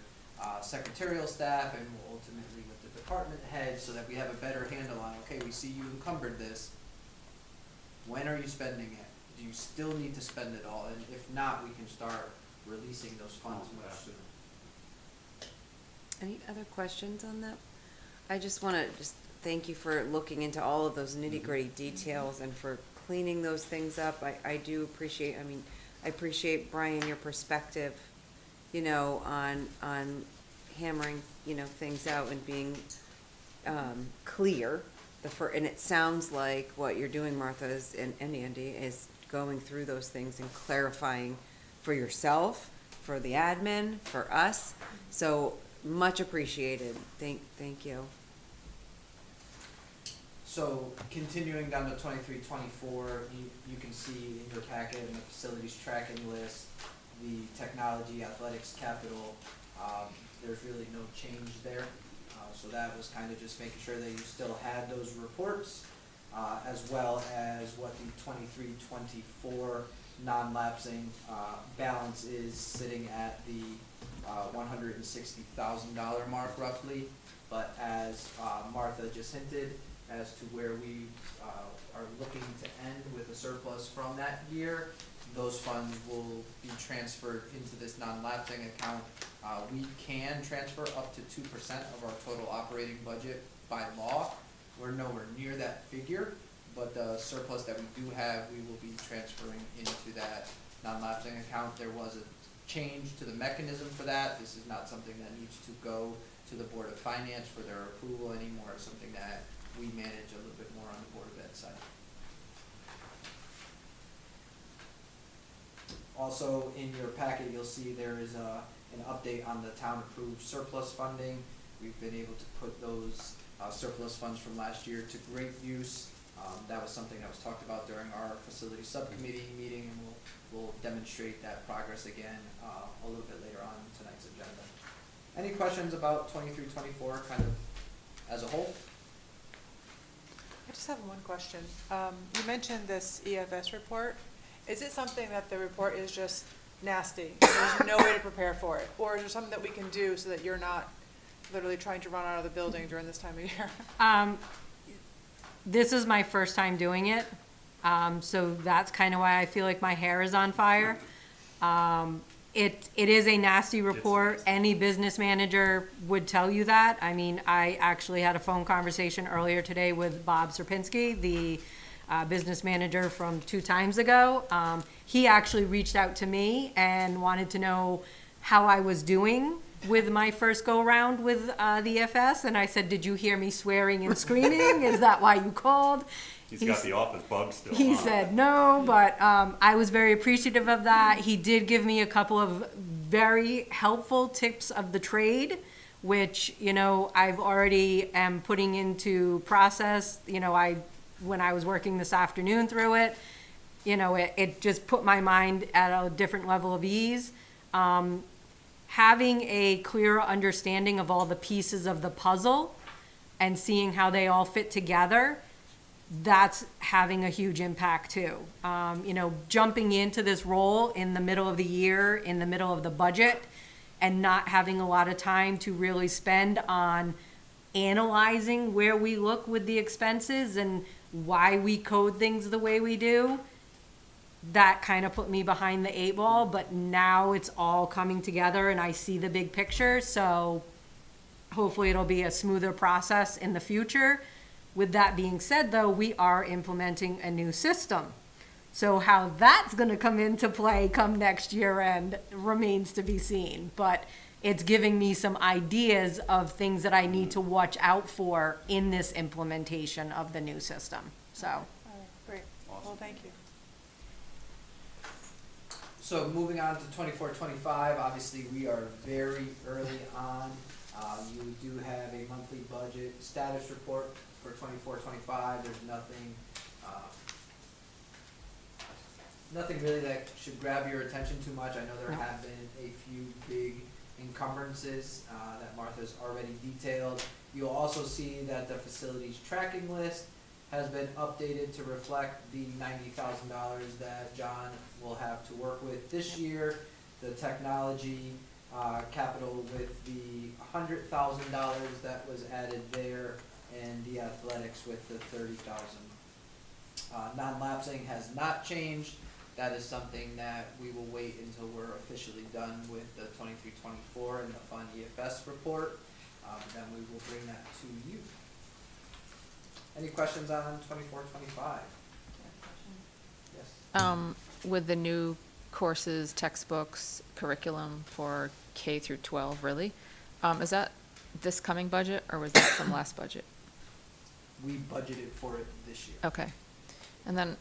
Speaker 1: secretarial staff and ultimately with the department heads, so that we have a better handle on, okay, we see you encumbered this. When are you spending it? Do you still need to spend it all? And if not, we can start releasing those funds much sooner.
Speaker 2: Any other questions on that? I just want to just thank you for looking into all of those nitty-gritty details and for cleaning those things up. I do appreciate, I mean, I appreciate, Brian, your perspective, you know, on hammering, you know, things out and being clear. And it sounds like what you're doing, Martha, is, and Andy, is going through those things and clarifying for yourself, for the admin, for us. So much appreciated. Thank you.
Speaker 1: So continuing down to 23, 24, you can see in your packet in the facilities tracking list, the technology, athletics, capital, there's really no change there. So that was kind of just making sure that you still had those reports, as well as what the 23, 24 non-lapsing balance is sitting at the $160,000 mark roughly. But as Martha just hinted, as to where we are looking to end with a surplus from that year, those funds will be transferred into this non-lapsing account. We can transfer up to 2% of our total operating budget by law. We're nowhere near that figure, but the surplus that we do have, we will be transferring into that non-lapsing account. There was a change to the mechanism for that. This is not something that needs to go to the Board of Finance for their approval anymore. It's something that we manage a little bit more on the Board of Ed side. Also, in your packet, you'll see there is an update on the town-approved surplus funding. We've been able to put those surplus funds from last year to great use. That was something that was talked about during our facility subcommittee meeting, and we'll demonstrate that progress again a little bit later on in tonight's agenda. Any questions about 23, 24 kind of as a whole?
Speaker 5: I just have one question. You mentioned this EFS report. Is it something that the report is just nasty? There's no way to prepare for it? Or is there something that we can do so that you're not literally trying to run out of the building during this time of year?
Speaker 10: This is my first time doing it, so that's kind of why I feel like my hair is on fire. It is a nasty report. Any business manager would tell you that. I mean, I actually had a phone conversation earlier today with Bob Serpinski, the business manager from 2 times ago. He actually reached out to me and wanted to know how I was doing with my first go-round with the EFS, and I said, did you hear me swearing and screaming? Is that why you called?
Speaker 7: He's got the office bug still.
Speaker 10: He said no, but I was very appreciative of that. He did give me a couple of very helpful tips of the trade, which, you know, I've already am putting into process. You know, when I was working this afternoon through it, you know, it just put my mind at a different level of ease. Having a clearer understanding of all the pieces of the puzzle and seeing how they all fit together that's having a huge impact too. Jumping into this role in the middle of the year, in the middle of the budget, and not having a lot of time to really spend on analyzing where we look with the expenses and why we code things the way we do, that kind of put me behind the eight ball, but now it's all coming together and I see the big picture, so hopefully it'll be a smoother process in the future. With that being said, though, we are implementing a new system. So how that's going to come into play come next year end remains to be seen. But it's giving me some ideas of things that I need to watch out for in this implementation of the new system. So,
Speaker 5: All right, great. Well, thank you.
Speaker 1: So moving on to 24-25, obviously we are very early on. You do have a monthly budget status report for 24-25. There's nothing really that should grab your attention too much. I know there have been a few big encumbrances that Martha's already detailed. You'll also see that the facilities tracking list has been updated to reflect the $90,000 that John will have to work with this year. The technology capital with the $100,000 that was added there, and the athletics with the $30,000. Non-lapsing has not changed. That is something that we will wait until we're officially done with the 23-24 and the Fund EFS report. Then we will bring that to you. Any questions on 24-25? Yes.
Speaker 11: With the new courses, textbooks, curriculum for K through 12, really, is that this coming budget or was that from last budget?
Speaker 1: We budgeted for it this year.
Speaker 11: Okay. And then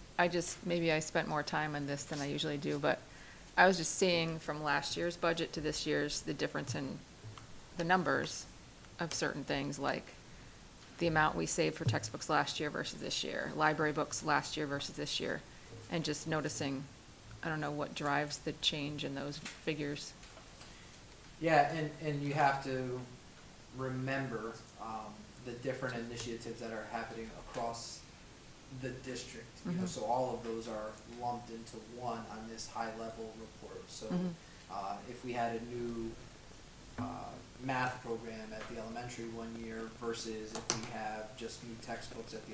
Speaker 11: maybe I spent more time on this than I usually do, but I was just seeing from last year's budget to this year's, the difference in the numbers of certain things, like the amount we saved for textbooks last year versus this year, library books last year versus this year, and just noticing, I don't know what drives the change in those figures.
Speaker 1: Yeah, and you have to remember the different initiatives that are happening across the district. You know, so all of those are lumped into one on this high-level report. So if we had a new math program at the elementary one year versus if we have just new textbooks at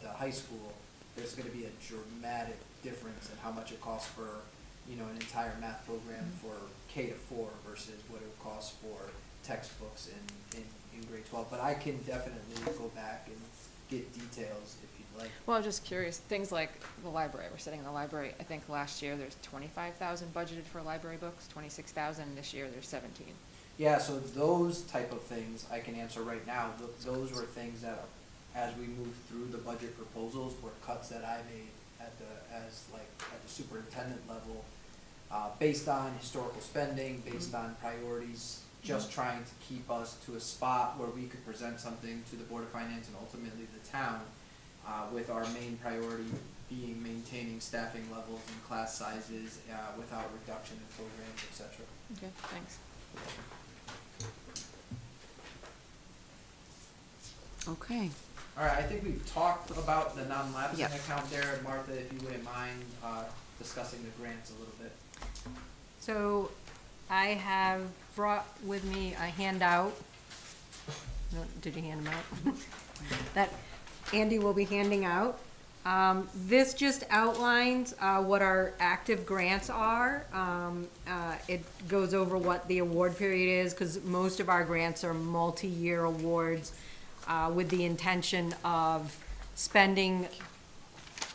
Speaker 1: the high school, there's going to be a dramatic difference in how much it costs for an entire math program for K to 4 versus what it would cost for textbooks in grade 12. But I can definitely go back and get details if you'd like.
Speaker 11: Well, I was just curious, things like the library, we're sitting in the library, I think last year there's 25,000 budgeted for library books, 26,000, this year there's 17.
Speaker 1: Yeah, so those type of things I can answer right now. Those were things that, as we moved through the budget proposals, were cuts that I made at the superintendent level, based on historical spending, based on priorities, just trying to keep us to a spot where we could present something to the Board of Finance and ultimately the town, with our main priority being maintaining staffing levels and class sizes without reduction in programs, etc.
Speaker 11: Okay, thanks.
Speaker 2: Okay.
Speaker 1: All right, I think we've talked about the non-lapsing
Speaker 2: Yep.
Speaker 1: account there. Martha, if you wouldn't mind discussing the grants a little bit.
Speaker 10: So I have brought with me a handout. No, did you hand them out? That Andy will be handing out. This just outlines what our active grants are. It goes over what the award period is, because most of our grants are multi-year awards with the intention of spending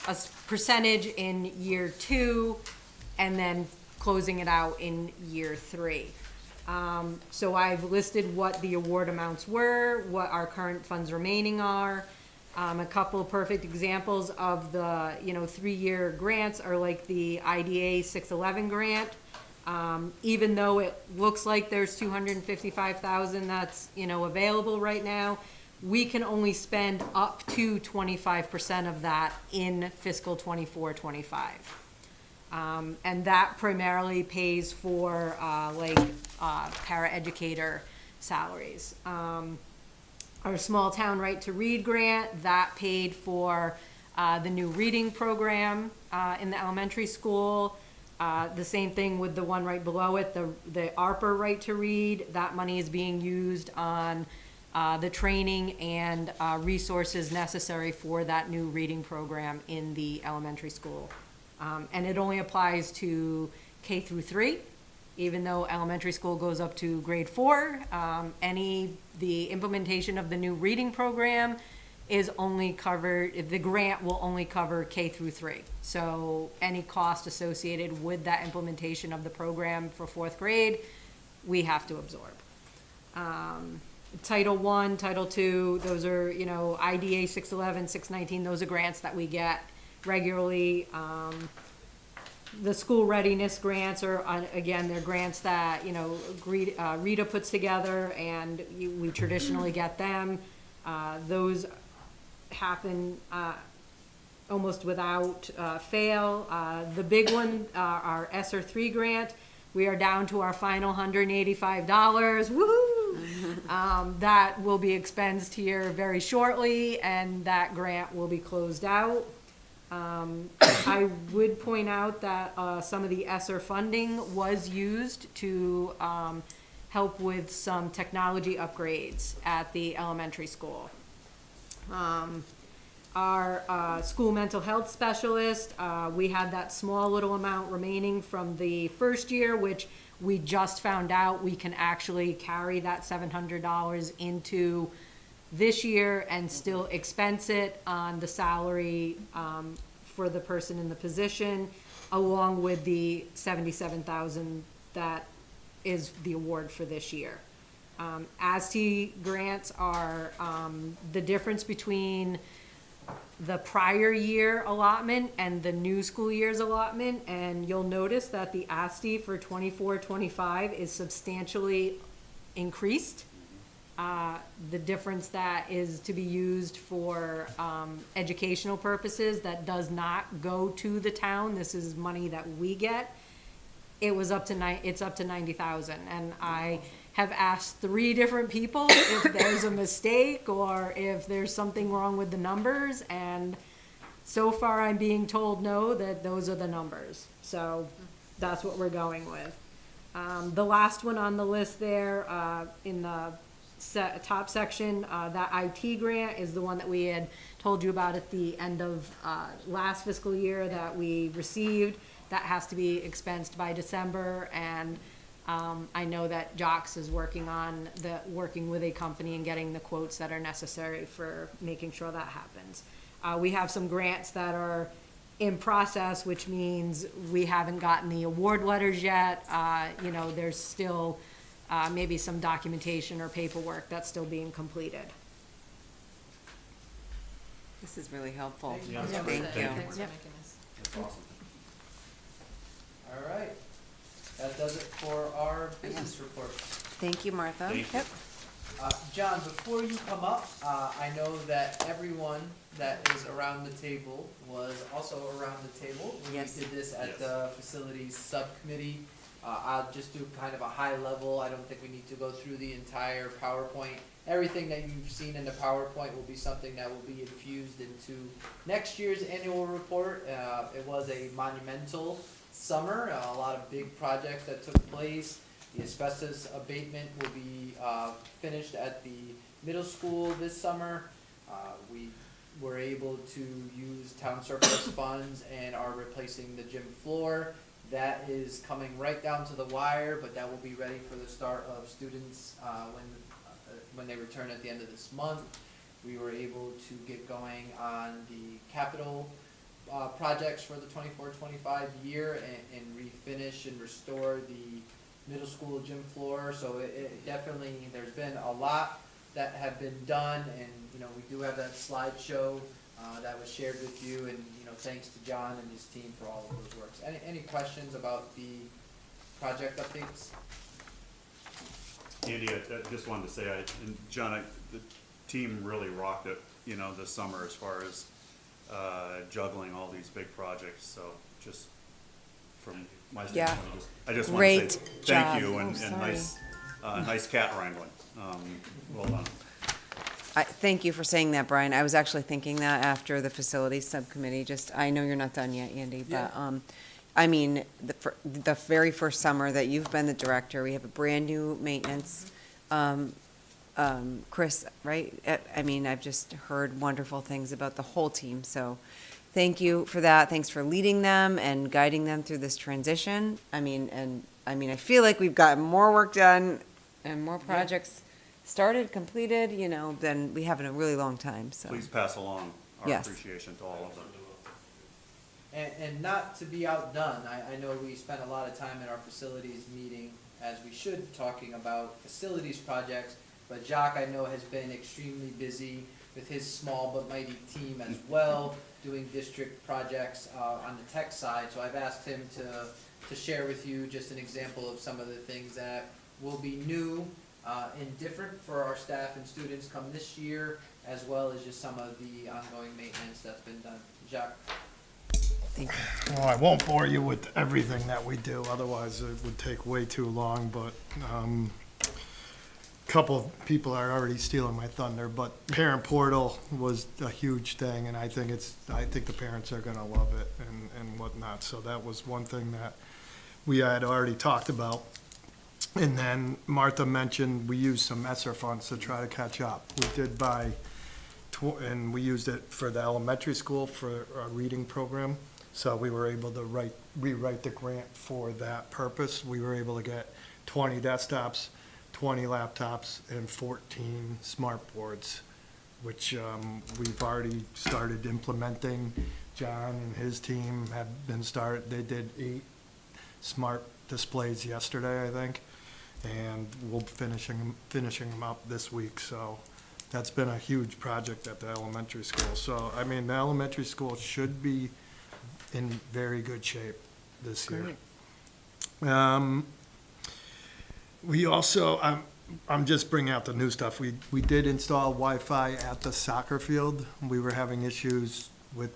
Speaker 10: a percentage in year 2 and then closing it out in year 3. So I've listed what the award amounts were, what our current funds remaining are. A couple of perfect examples of the 3-year grants are like the IDA 611 grant. Even though it looks like there's $255,000 that's available right now, we can only spend up to 25% of that in fiscal 24-25. And that primarily pays for paraeducator salaries. Our small town right to read grant, that paid for the new reading program in the elementary school. The same thing with the one right below it, the ARPA Right to Read. That money is being used on the training and resources necessary for that new reading program in the elementary school. And it only applies to K through 3, even though elementary school goes up to grade 4. The implementation of the new reading program is only covered, the grant will only cover K through 3. So any cost associated with that implementation of the program for 4th grade, we have to absorb. Title I, Title II, those are, IDA 611, 619, those are grants that we get regularly. The school readiness grants are, again, they're grants that, Rita puts together, and we traditionally get them. Those happen almost without fail. The big one, our ESSER 3 grant, we are down to our final $185. Woohoo! That will be expensed here very shortly, and that grant will be closed out. I would point out that some of the ESSER funding was used to help with some technology upgrades at the elementary school. Our school mental health specialist, we had that small little amount remaining from the first year, which we just found out we can actually carry that $700 into this year and still expense it on the salary for the person in the position, along with the $77,000 that is the award for this year. ASTE grants are the difference between the prior year allotment and the new school year's allotment, and you'll notice that the ASTE for 24-25 is substantially increased. The difference that is to be used for educational purposes that does not go to the town, this is money that we get, it's up to $90,000, and I have asked 3 different people if there's a mistake or if there's something wrong with the numbers, and so far I'm being told no, that those are the numbers. So that's what we're going with. The last one on the list there, in the top section, that IT grant is the one that we had told you about at the end of last fiscal year that we received. That has to be expensed by December, and I know that Jox is working with a company and getting the quotes that are necessary for making sure that happens. We have some grants that are in process, which means we haven't gotten the award letters yet. There's still maybe some documentation or paperwork that's still being completed.
Speaker 2: This is really helpful.
Speaker 7: Yeah.
Speaker 2: Thank you.
Speaker 11: Thanks for
Speaker 2: Yep.
Speaker 11: making this.
Speaker 7: That's awesome.
Speaker 1: All right, that does it for our business report.
Speaker 2: Thank you, Martha.
Speaker 7: Thank you.
Speaker 2: Yep.
Speaker 1: John, before you come up, I know that everyone that is around the table was also around the table when
Speaker 2: Yes.
Speaker 1: we did this at
Speaker 7: Yes.
Speaker 1: the facilities subcommittee. I'll just do kind of a high level. I don't think we need to go through the entire PowerPoint. Everything that you've seen in the PowerPoint will be something that will be infused into next year's annual report. It was a monumental summer, a lot of big projects that took place. The asbestos abatement will be finished at the middle school this summer. We were able to use town surplus funds and are replacing the gym floor. That is coming right down to the wire, but that will be ready for the start of students when they return at the end of this month. We were able to get going on the capital projects for the 24-25 year and refinish and restore the middle school gym floor. So it definitely, there's been a lot that have been done, and we do have that slideshow that was shared with you, and thanks to John and his team for all of those works. Any questions about the project updates?
Speaker 7: Andy, I just wanted to say, and John, the team really rocked it, this summer as far as juggling all these big projects. So just from my
Speaker 2: Yeah.
Speaker 7: standpoint, I just want
Speaker 2: Great
Speaker 7: to say
Speaker 2: job.
Speaker 7: thank you
Speaker 2: Oh,
Speaker 7: and
Speaker 2: sorry.
Speaker 7: nice cat wrangling. Well done.
Speaker 2: Thank you for saying that, Brian. I was actually thinking that after the facilities subcommittee, I know you're not done yet, Andy, but, I mean, the very first summer that you've been the director, we have a brand-new maintenance, Chris, right? I mean, I've just heard wonderful things about the whole team, so thank you for that. Thanks for leading them and guiding them through this transition. I mean, I feel like we've gotten more work done and more projects started, completed, than we have in a really long time, so.
Speaker 7: Please pass along our
Speaker 2: Yes.
Speaker 7: appreciation to all of them.
Speaker 1: And not to be outdone, I know we spent a lot of time in our facilities meeting, as we should, talking about facilities projects, but Jacques, I know, has been extremely busy with his small but mighty team as well, doing district projects on the tech side, so I've asked him to share with you just an example of some of the things that will be new and different for our staff and students come this year, as well as just some of the ongoing maintenance that's been done. Jacques?
Speaker 2: Thank you.
Speaker 8: Well, I won't bore you with everything that we do, otherwise it would take way too long, but, a couple of people are already stealing my thunder, but parent portal was a huge thing, and I think the parents are gonna love it and whatnot, so that was one thing that we had already talked about. And then Martha mentioned we used some ESSER funds to try to catch up. We did buy, and we used it for the elementary school for a reading program. So we were able to rewrite the grant for that purpose. We were able to get 20 desktops, 20 laptops, and 14 smart boards, which we've already started implementing. John and his team have been they did 8 smart displays yesterday, I think, and we'll finishing them up this week. So that's been a huge project at the elementary school. So, I mean, the elementary school should be in very good shape this year. We also, I'm just bringing out the new stuff. We did install Wi-Fi at the soccer field. We were having issues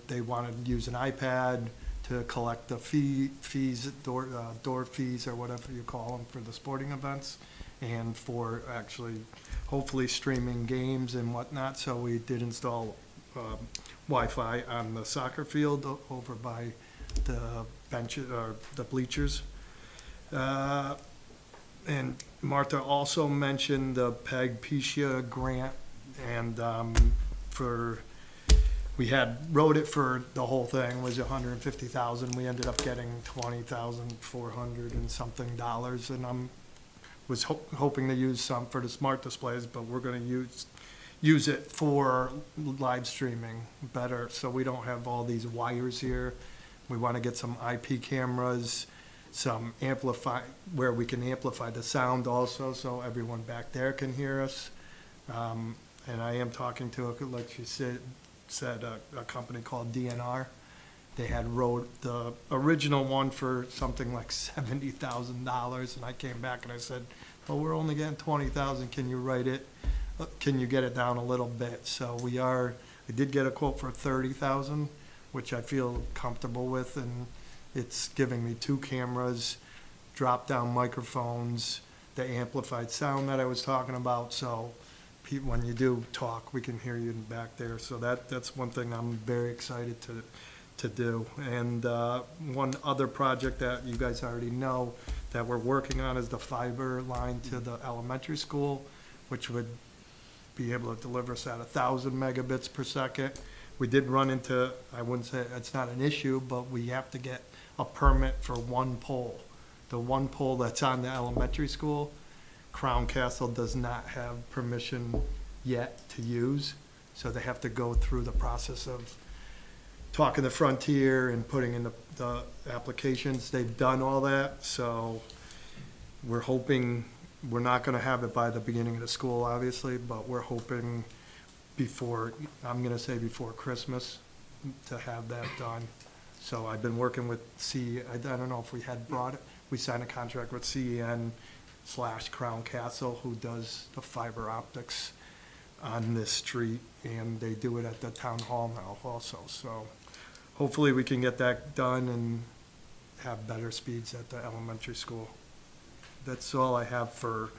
Speaker 8: they wanted to use an iPad to collect the fees, door fees, or whatever you call them, for the sporting events, and for actually, hopefully, streaming games and whatnot. So we did install Wi-Fi on the soccer field over by the benches, or the bleachers. And Martha also mentioned the PEG PISHA grant, and we wrote it for the whole thing, was $150,000. We ended up getting $20,400 and something dollars, and was hoping to use some for the smart displays, but we're gonna use it for live streaming better, so we don't have all these wires here. We wanna get some IP cameras, some where we can amplify the sound also, so everyone back there can hear us. And I am talking to, like you said, a company called DNR. They had wrote the original one for something like $70,000, and I came back and I said, well, we're only getting 20,000, can you write it? Can you get it down a little bit? So we did get a quote for 30,000, which I feel comfortable with, and it's giving me 2 cameras, drop-down microphones, the amplified sound that I was talking about, so when you do talk, we can hear you back there. So that's one thing I'm very excited to do. And one other project that you guys already know that we're working on is the fiber line to the elementary school, which would be able to deliver us at 1,000 megabits per second. We did run into, I wouldn't say it's not an issue, but we have to get a permit for one pole. The one pole that's on the elementary school, Crown Castle does not have permission yet to use, so they have to go through the process of talking to Frontier and putting in the applications. They've done all that, so we're hoping, we're not gonna have it by the beginning of the school, obviously, but we're hoping before Christmas to have that done. So I've been working with I don't know if we had we signed a contract with CEN/Crown Castle, who does the fiber optics on this street, and they do it at the town hall now also. So hopefully we can get that done and have better speeds at the elementary school. That's all I have for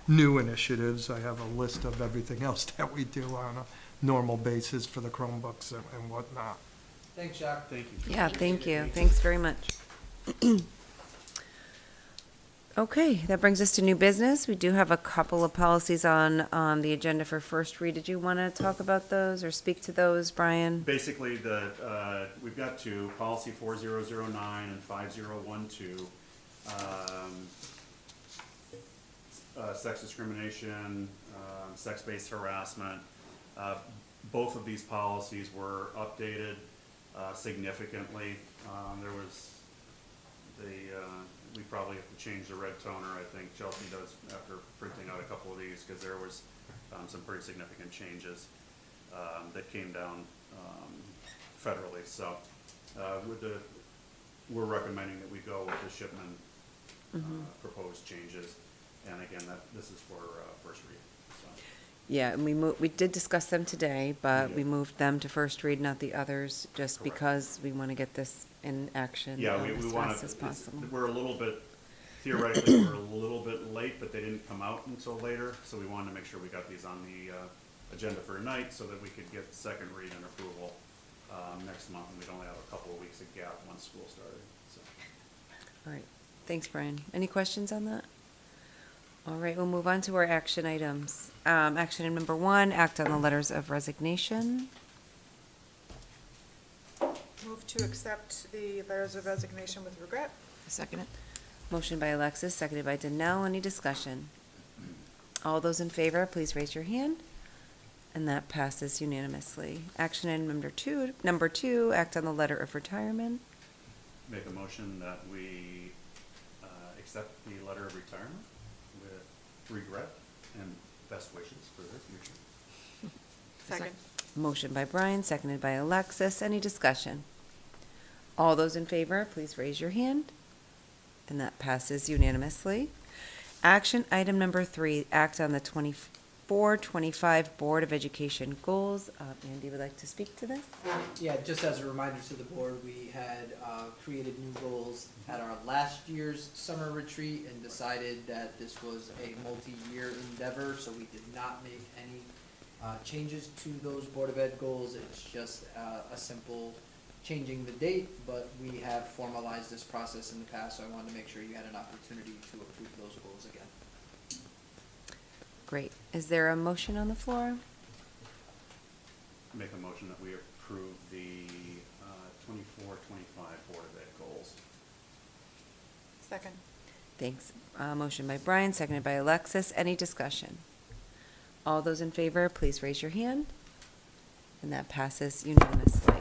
Speaker 8: new initiatives. I have a list of everything else that we do on a normal basis for the Chromebooks and whatnot.
Speaker 1: Thanks, Jacques.
Speaker 7: Thank you.
Speaker 2: Yeah, thank you. Thanks very much. Okay, that brings us to new business. We do have a couple of policies on the agenda for first read. Did you want to talk about those or speak to those, Brian?
Speaker 7: Basically, we've got two, policy 4009 and 5012. Sex discrimination, sex-based harassment. Both of these policies were updated significantly. We probably have to change the red toner, I think Chelsea does, after printing out a couple of these, because there was some pretty significant changes that came down federally. So we're recommending that we go with the Shipman proposed changes. And again, this is for first read. So.
Speaker 2: Yeah, and we did discuss them today, but we
Speaker 7: Yeah.
Speaker 2: moved them to first read, not the others, just
Speaker 7: Correct.
Speaker 2: because we want to get this in action
Speaker 7: Yeah,
Speaker 2: as
Speaker 7: we want
Speaker 2: fast
Speaker 7: to,
Speaker 2: as possible.
Speaker 7: we're a little bit, theoretically, we're a little bit late, but they didn't come out until later, so we wanted to make sure we got these on the agenda for tonight so that we could get second read and approval next month, and we'd only have a couple of weeks of gap once school started, so.
Speaker 2: All right, thanks, Brian. Any questions on that? All right, we'll move on to our action items. Action item number 1, act on the letters of resignation.
Speaker 5: Move to accept the letters of resignation with regret.
Speaker 11: Second it.
Speaker 2: Motion by Alexis, seconded by Danell. Any discussion? All those in favor, please raise your hand. And that passes unanimously. Action item number two, act on the letter of retirement.
Speaker 7: Make a motion that we accept the letter of retirement with regret and best wishes for their future.
Speaker 5: Second.
Speaker 2: Motion by Brian, seconded by Alexis. Any discussion? All those in favor, please raise your hand. And that passes unanimously. Action item number 3, act on the 24-25 Board of Education goals. Andy would like to speak to this?
Speaker 1: Yeah, just as a reminder to the board, we had created new goals at our last year's summer retreat and decided that this was a multi-year endeavor, so we did not make any changes to those Board of Ed goals. It's just a simple changing the date, but we have formalized this process in the past, so I wanted to make sure you had an opportunity to approve those goals again.
Speaker 2: Great. Is there a motion on the floor?
Speaker 7: Make a motion that we approve the 24-25 Board of Ed goals.
Speaker 5: Second.
Speaker 2: Thanks. Motion by Brian, seconded by Alexis. Any discussion? All those in favor, please raise your hand. And that passes unanimously.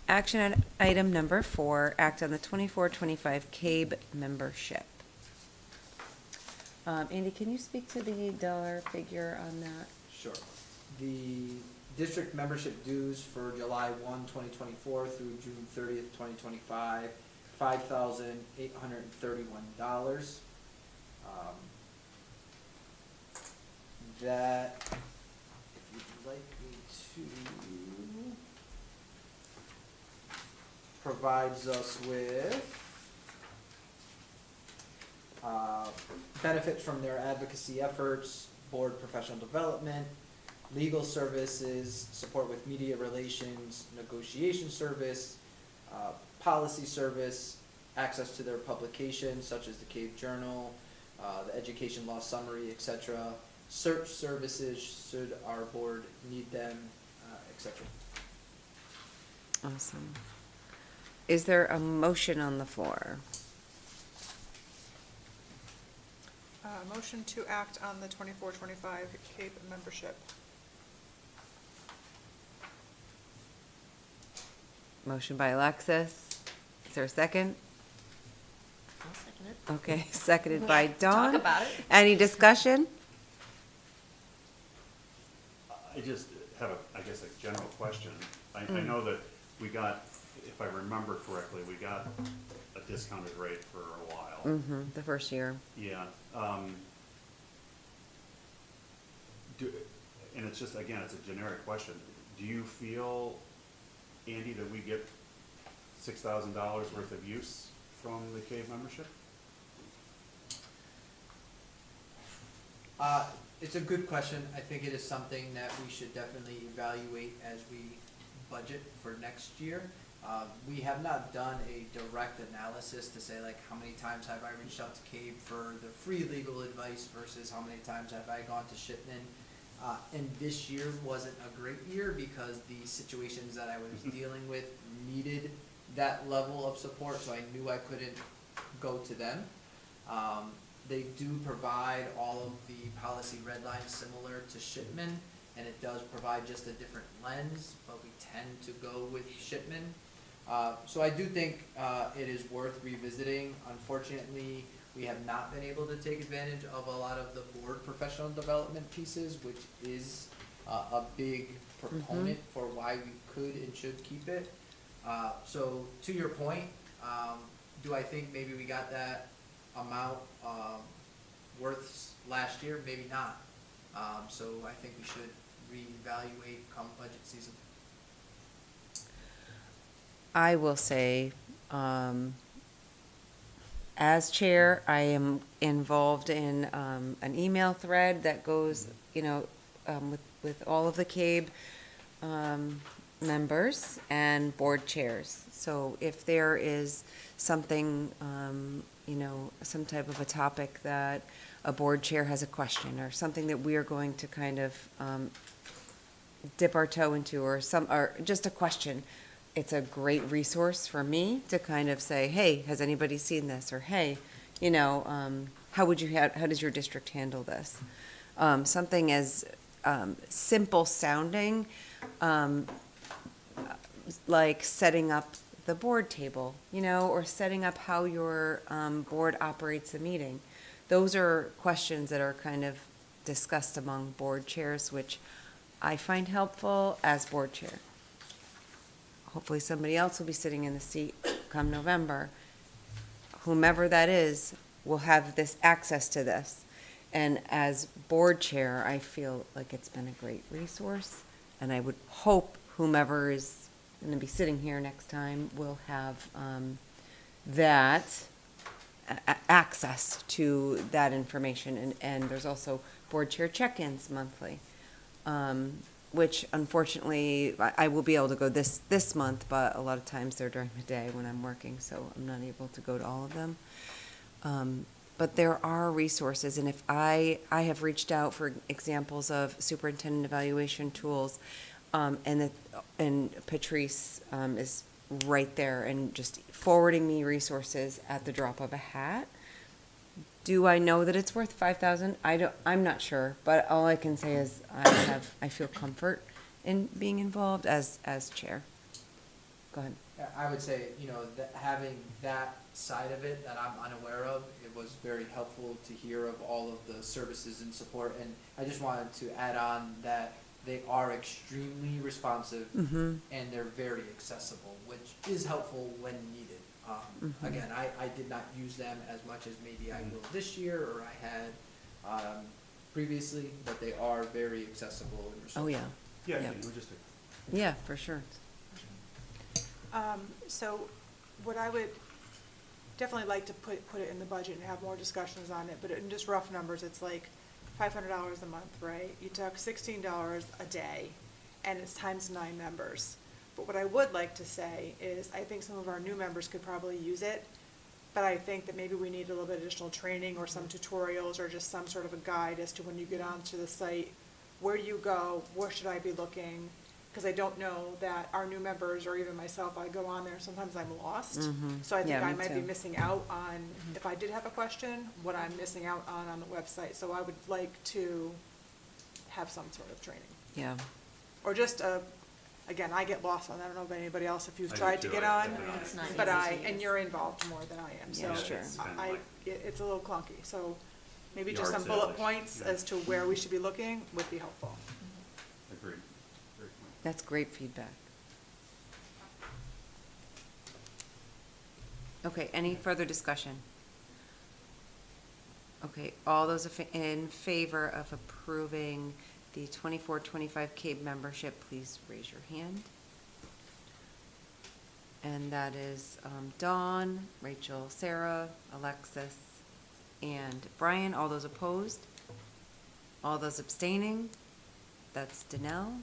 Speaker 2: Action item number 4, act on the 24-25 CABE membership. Andy, can you speak to the dollar figure on that?
Speaker 1: Sure. The district membership dues for July 1, 2024 through June 30th, 2025, $5,831. That, if you'd like me to, provides us with benefits from their advocacy efforts, board professional development, legal services, support with media relations, negotiation service, policy service, access to their publications such as the CABE Journal, the Education Law Summary, etc., search services should our board need them, etc.
Speaker 2: Awesome. Is there a motion on the floor?
Speaker 5: Motion to act on the 24-25 CAPE membership.
Speaker 2: Motion by Alexis. Is there a second?
Speaker 6: I'll second it.
Speaker 2: Okay, seconded by Dawn.
Speaker 6: Talk about it.
Speaker 2: Any discussion?
Speaker 7: I just have I guess a general question. I know that we got, if I remember correctly, we got a discounted rate for a while.
Speaker 2: Mm-hmm, the first year.
Speaker 7: Yeah. And it's just, again, it's a generic question. Do you feel, Andy, that we get $6,000 worth of use from the CAVE membership?
Speaker 1: It's a good question. I think it is something that we should definitely evaluate as we budget for next year. We have not done a direct analysis to say like how many times have I reached out to CABE for the free legal advice versus how many times have I gone to Shipman. And this year wasn't a great year because the situations that I was dealing with needed that level of support, so I knew I couldn't go to them. They do provide all of the policy red lines similar to Shipman, and it does provide just a different lens, but we tend to go with Shipman. So I do think it is worth revisiting. Unfortunately, we have not been able to take advantage of a lot of the board professional development pieces, which is a big proponent for why we could and should keep it. So to your point, do I think maybe we got that amount worth last year? Maybe not. So I think we should reevaluate come budget season.
Speaker 2: I will say, as chair, I am involved in an email thread that goes, with all of the CABE members and board chairs. So if there is something, some type of a topic that a board chair has a question or something that we are going to kind of dip our toe into, or just a question, it's a great resource for me to kind of say, hey, has anybody seen this? Or, hey, how does your district handle this? Something as simple sounding, like setting up the board table, or setting up how your board operates a meeting. Those are questions that are kind of discussed among board chairs, which I find helpful as board chair. Hopefully somebody else will be sitting in the seat come November. Whomever that is will have this access to this. And as board chair, I feel like it's been a great resource. And I would hope whomever is going to be sitting here next time will have that access to that information. And there's also board chair check-ins monthly. Which unfortunately, I will be able to go this month, but a lot of times they're during the day when I'm working, so I'm not able to go to all of them. But there are resources, and if I have reached out for examples of superintendent evaluation tools, and Patrice is right there and just forwarding me resources at the drop of a hat. Do I know that it's worth $5,000? I'm not sure, but all I can say is I feel comfort in being involved as chair. Go ahead.
Speaker 1: I would say, having that side of it that I'm unaware of, it was very helpful to hear of all of the services and support. And I just wanted to add on that they are extremely responsive and they're very accessible, which is helpful when needed. Again, I did not use them as much as maybe I will this year or I had previously, but they are very accessible and responsive.
Speaker 2: Oh, yeah.
Speaker 7: Yeah,
Speaker 2: Yeah.
Speaker 7: we're just
Speaker 2: Yeah, for sure.
Speaker 5: So what I would definitely like to put it in the budget and have more discussions on it, but in just rough numbers, it's like $500 a month, right? You took $16 a day, and it's times 9 members. But what I would like to say is I think some of our new members could probably use it, but I think that maybe we need a little bit additional training or some tutorials or just some sort of a guide as to when you get onto the site, where do you go, where should I be looking? Because I don't know that our new members or even myself, I go on there, sometimes I'm lost. So I think
Speaker 2: Yeah,
Speaker 5: I
Speaker 2: me
Speaker 5: might be
Speaker 2: too.
Speaker 5: missing out on, if I did have a question, what I'm missing out on the website. So I would like to have some sort of training.
Speaker 2: Yeah.
Speaker 5: Or just again, I get lost on, I don't know about anybody else, if you've
Speaker 7: I do
Speaker 5: tried to
Speaker 7: too.
Speaker 5: get
Speaker 7: I-
Speaker 5: on,
Speaker 6: It's not
Speaker 5: but
Speaker 6: easy to
Speaker 5: and
Speaker 6: use.
Speaker 5: you're involved more than I am, so
Speaker 2: Yeah, sure.
Speaker 7: It's been
Speaker 5: I,
Speaker 7: like
Speaker 5: it's a little clunky, so maybe just
Speaker 7: Yard
Speaker 5: some bullet
Speaker 7: sale-ish,
Speaker 5: points
Speaker 7: yeah.
Speaker 5: as to where we should be looking would be helpful.
Speaker 7: Agreed. Great point.
Speaker 2: That's great feedback. Okay, any further discussion? Okay, all those in favor of approving the 24-25 CABE membership, please raise your hand. And that is Dawn, Rachel, Sarah, Alexis, and Brian. All those opposed? All those abstaining? That's Danell.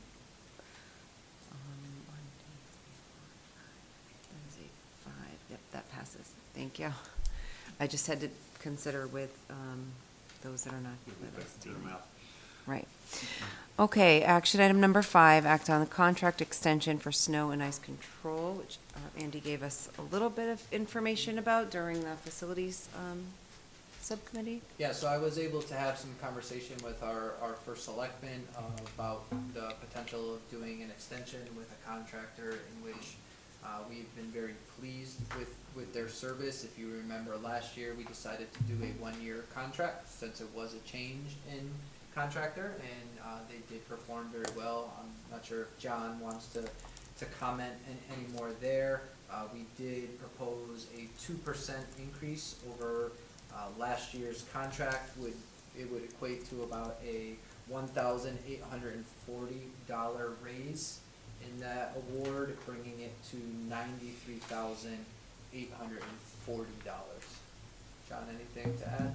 Speaker 2: 5. Yep, that passes. Thank you. I just had to consider with those that are not with us.
Speaker 7: Do the math.
Speaker 2: Right. Okay, action item number 5, act on the contract extension for snow and ice control, which Andy gave us a little bit of information about during the facilities subcommittee.
Speaker 1: Yeah, so I was able to have some conversation with our first selectman about the potential of doing an extension with a contractor in which we've been very pleased with their service. If you remember last year, we decided to do a 1-year contract since it was a change in contractor, and they did perform very well. I'm not sure if John wants to comment any more there. We did propose a 2% increase over last year's contract. It would equate to about a $1,840 raise in that award, bringing it to $93,840. John, anything to add?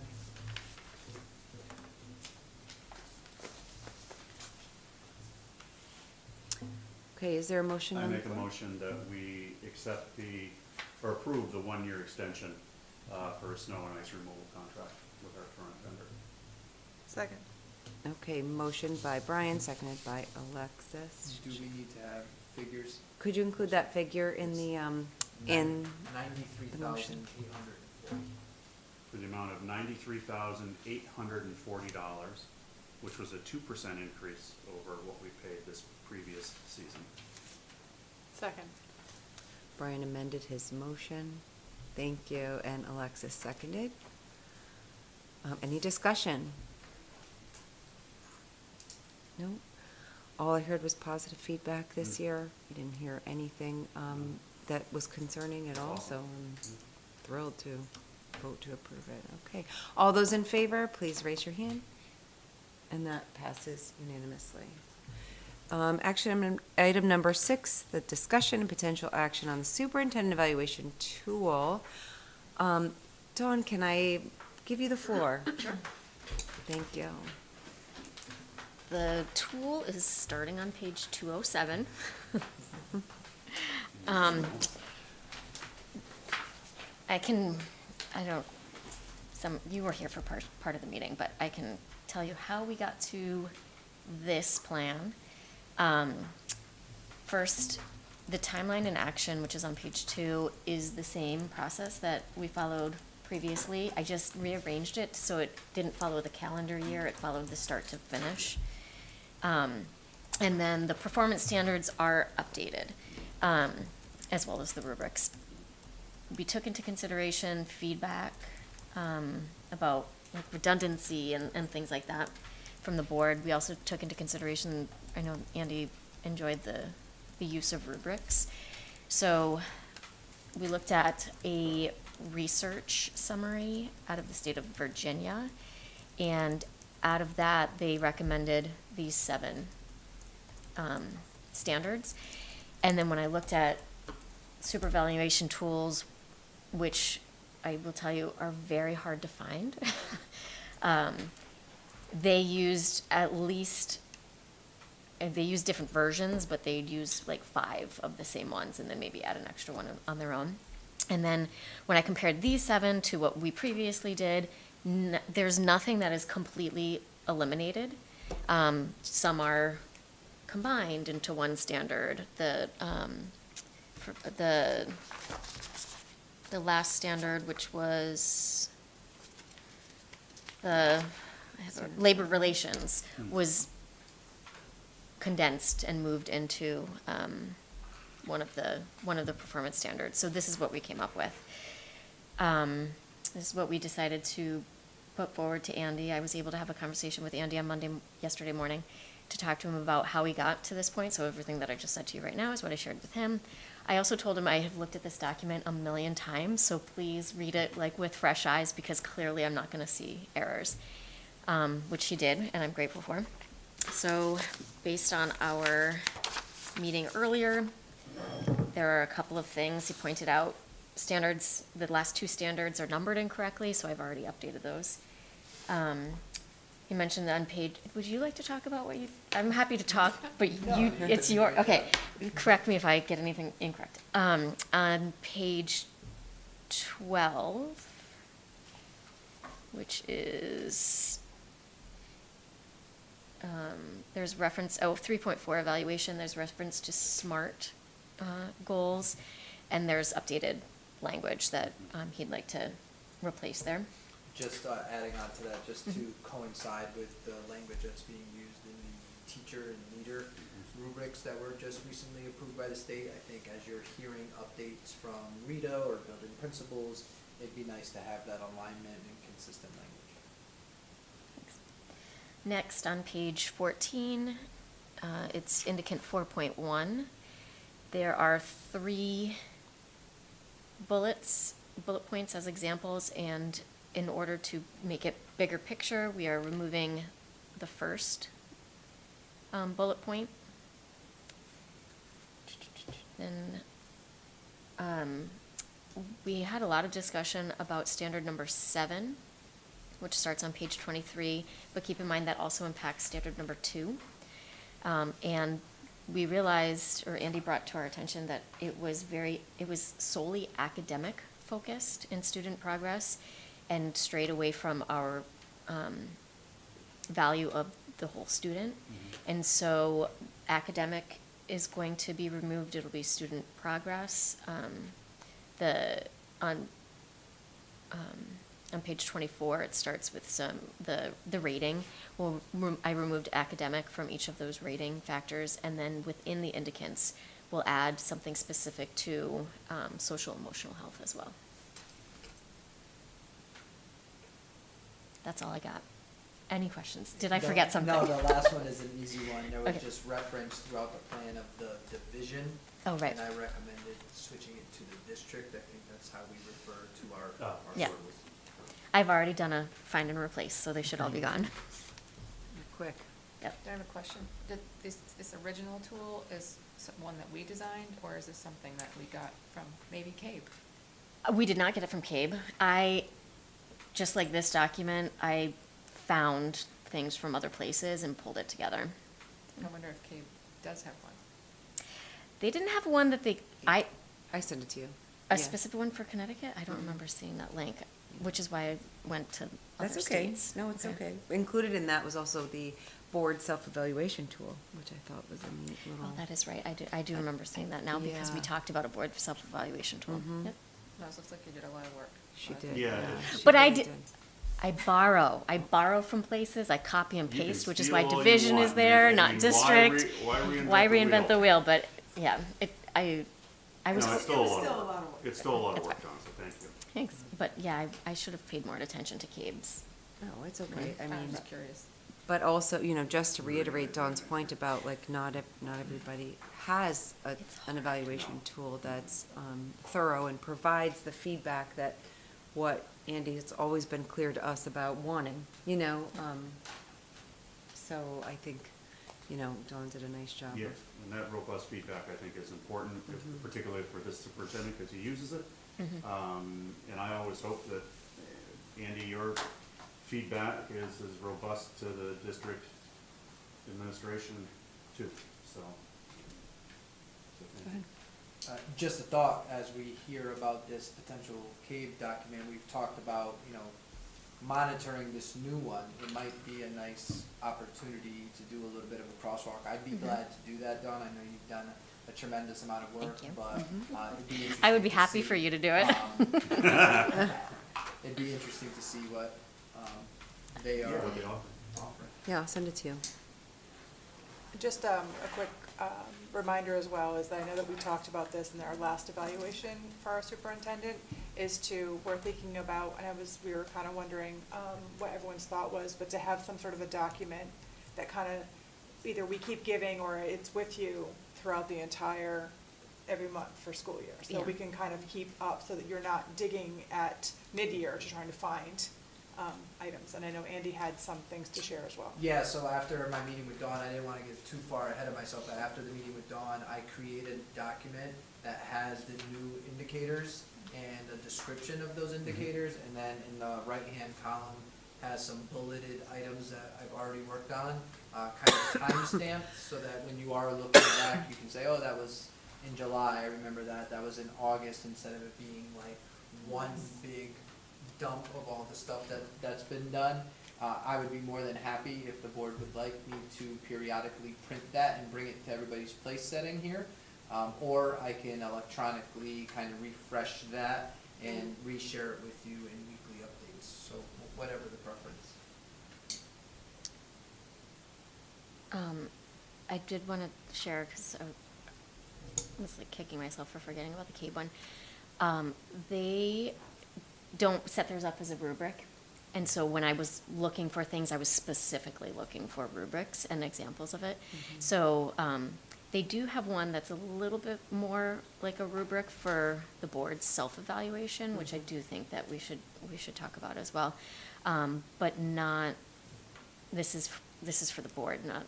Speaker 2: Okay, is there a motion?
Speaker 7: I
Speaker 2: on the
Speaker 7: make a
Speaker 2: floor?
Speaker 7: motion that we accept or approve the 1-year extension for a snow and ice removal contract with our current vendor.
Speaker 5: Second.
Speaker 2: Okay, motion by Brian, seconded by Alexis.
Speaker 1: Do we need to have figures?
Speaker 2: Could you include that figure in the, in,
Speaker 1: $93,840.
Speaker 7: For the amount of $93,840, which was a 2% increase over what we paid this previous season.
Speaker 5: Second.
Speaker 2: Brian amended his motion. Thank you, and Alexis seconded. Any discussion? No? All I heard was positive feedback this year. I didn't hear anything that was concerning at all, so I'm thrilled to vote to approve it. Okay. All those in favor, please raise your hand. And that passes unanimously. Action item number 6, the discussion and potential action on the superintendent evaluation tool. Dawn, can I give you the floor?
Speaker 6: Sure.
Speaker 2: Thank you.
Speaker 6: The tool is starting on page 207. You were here for part of the meeting, but I can tell you how we got to this plan. First, the timeline in action, which is on page 2, is the same process that we followed previously. I just rearranged it so it didn't follow the calendar year, it followed the start to finish. And then the performance standards are updated, as well as the rubrics. We took into consideration feedback about like redundancy and things like that from the board. We also took into consideration, I know Andy enjoyed the use of rubrics. So we looked at a research summary out of the state of Virginia, and out of that, they recommended these 7 standards. And then when I looked at supervaluation tools, which I will tell you are very hard to find, they used different versions, but they'd use like 5 of the same ones and then maybe add an extra one on their own. And then when I compared these 7 to what we previously did, there's nothing that is completely eliminated. Some are combined into one standard. The last standard, which was the labor relations, was condensed and moved into one of the performance standards. So this is what we came up with. This is what we decided to put forward to Andy. I was able to have a conversation with Andy on yesterday morning, to talk to him about how we got to this point. So everything that I just said to you right now is what I shared with him. I also told him I have looked at this document a million times, so please read it like with fresh eyes, because clearly I'm not going to see errors, which he did, and I'm grateful for. So based on our meeting earlier, there are a couple of things he pointed out. Standards, the last 2 standards are numbered incorrectly, so I've already updated those. You mentioned on page, would you like to talk about what you, I'm happy to talk, but you, it's your, okay. Correct me if I get anything incorrect. On page 12, which is, there's reference, 3.4 evaluation, there's reference to SMART goals, and there's updated language that he'd like to replace there.
Speaker 1: Just adding on to that, just to coincide with the language that's being used in the teacher and leader rubrics that were just recently approved by the state. I think as you're hearing updates from Rita or building principals, it'd be nice to have that alignment and consistent language.
Speaker 6: Next, on page 14, it's indicant 4.1. There are 3 bullet points as examples, and in order to make it bigger picture, we are removing the first bullet point. Then we had a lot of discussion about standard number 7, which starts on page 23, but keep in mind that also impacts standard number 2. And we realized, or Andy brought to our attention, that it was solely academic focused in student progress and strayed away from our value of the whole student. And so academic is going to be removed. It'll be student progress. On page 24, it starts with the rating. I removed academic from each of those rating factors, and then within the indicants, we'll add something specific to social emotional health as well. That's all I got. Any questions? Did I forget something?
Speaker 1: No, the last one is an easy one. There was
Speaker 6: Okay.
Speaker 1: just reference throughout the plan of the division.
Speaker 6: Oh, right.
Speaker 1: And I recommended switching it to the district. I think that's how we refer to our
Speaker 6: Yeah.
Speaker 1: schools.
Speaker 6: I've already done a find and replace, so they should all be gone.
Speaker 2: Quick.
Speaker 6: Yep.
Speaker 11: I have a question. Did this original tool is one that we designed, or is this something that we got from maybe CABE?
Speaker 6: We did not get it from CABE. Just like this document, I found things from other places and pulled it together.
Speaker 11: I wonder if CABE does have one.
Speaker 6: They didn't have one that
Speaker 2: I sent it to you.
Speaker 6: a
Speaker 2: Yeah.
Speaker 6: specific one for Connecticut? I don't remember seeing that link, which is why I went to other
Speaker 2: That's okay.
Speaker 6: states.
Speaker 2: No, it's okay. Included in that was also the board self-evaluation tool, which I thought was a neat little.
Speaker 6: Oh, that is right. I do remember seeing that now because we
Speaker 2: Yeah.
Speaker 6: talked about a board self-evaluation tool.
Speaker 2: Mhm.
Speaker 6: Yep.
Speaker 11: No, it looks like you did a lot of work.
Speaker 2: She
Speaker 11: But-
Speaker 2: did.
Speaker 7: Yeah.
Speaker 2: She
Speaker 6: But I
Speaker 2: really
Speaker 6: did- I borrow from places, I copy and
Speaker 7: You can
Speaker 6: paste, which is
Speaker 7: steal
Speaker 6: why
Speaker 7: all you
Speaker 6: division is
Speaker 7: want,
Speaker 6: there,
Speaker 7: man. I
Speaker 6: not
Speaker 7: mean,
Speaker 6: district.
Speaker 7: why
Speaker 6: Reinvent the wheel? But yeah, I was,
Speaker 7: No, it's still a lot
Speaker 5: still
Speaker 7: of
Speaker 5: a lot
Speaker 7: work.
Speaker 5: of work.
Speaker 7: It's still a lot of
Speaker 6: It's
Speaker 7: work,
Speaker 6: fine.
Speaker 7: John, so thank you.
Speaker 6: thanks, but yeah, I should have paid more attention to CABE's.
Speaker 2: No, it's okay. I
Speaker 11: I'm
Speaker 2: mean,
Speaker 11: just curious.
Speaker 2: but also, just to reiterate Dawn's point about like not everybody has an evaluation tool that's thorough and provides the feedback that what Andy has always been clear to us about wanting, So I think, Dawn did a nice job.
Speaker 7: Yes, and that robust feedback, I think, is important, particularly for this superintendent, because he uses it. And I always hope that, Andy, your feedback is as robust to the district administration too, so. thank you.
Speaker 1: Just a thought, as we hear about this potential CAVE document, we've talked about, monitoring this new one. It might be a nice opportunity to do a little bit of a crosswalk. I'd be glad to do that, Dawn. I know you've done a tremendous amount of work,
Speaker 6: Thank you.
Speaker 1: but it'd be interesting
Speaker 6: I would be
Speaker 1: to
Speaker 6: happy
Speaker 1: see,
Speaker 6: for you to do it.
Speaker 1: It'd be interesting to see what they are
Speaker 7: What they offer.
Speaker 1: offering.
Speaker 2: Yeah, I'll send it to you.
Speaker 5: Just a quick reminder as well is that I know that we talked about this in our last evaluation for our superintendent, we're thinking about, and we were kind of wondering what everyone's thought was, but to have some sort of a document that kind of either we keep giving or it's with you throughout the entire, every month for school year. So
Speaker 6: Yeah.
Speaker 5: we can kind of keep up so that you're not digging at mid-year to trying to find items. And I know Andy had some things to share as well.
Speaker 1: Yeah, so after my meeting with Dawn, I didn't want to get too far ahead of myself, but after the meeting with Dawn, I created a document that has the new indicators and a description of those indicators, and then in the right-hand column has some bulleted items that I've already worked on, kind of time-stamped, so that when you are looking back, you can say, oh, that was in July, I remember that, that was in August, instead of it being like one big dump of all the stuff that's been done. I would be more than happy if the board would like me to periodically print that and bring it to everybody's place setting here. Or I can electronically kind of refresh that and reshare it with you in weekly updates, so whatever the preference.
Speaker 6: I did want to share, because I was like kicking myself for forgetting about the CABE one. They don't set theirs up as a rubric. And so when I was looking for things, I was specifically looking for rubrics and examples of it. So they do have one that's a little bit more like a rubric for the board's self-evaluation, which I do think that we should talk about as well. But not, this is for the board, not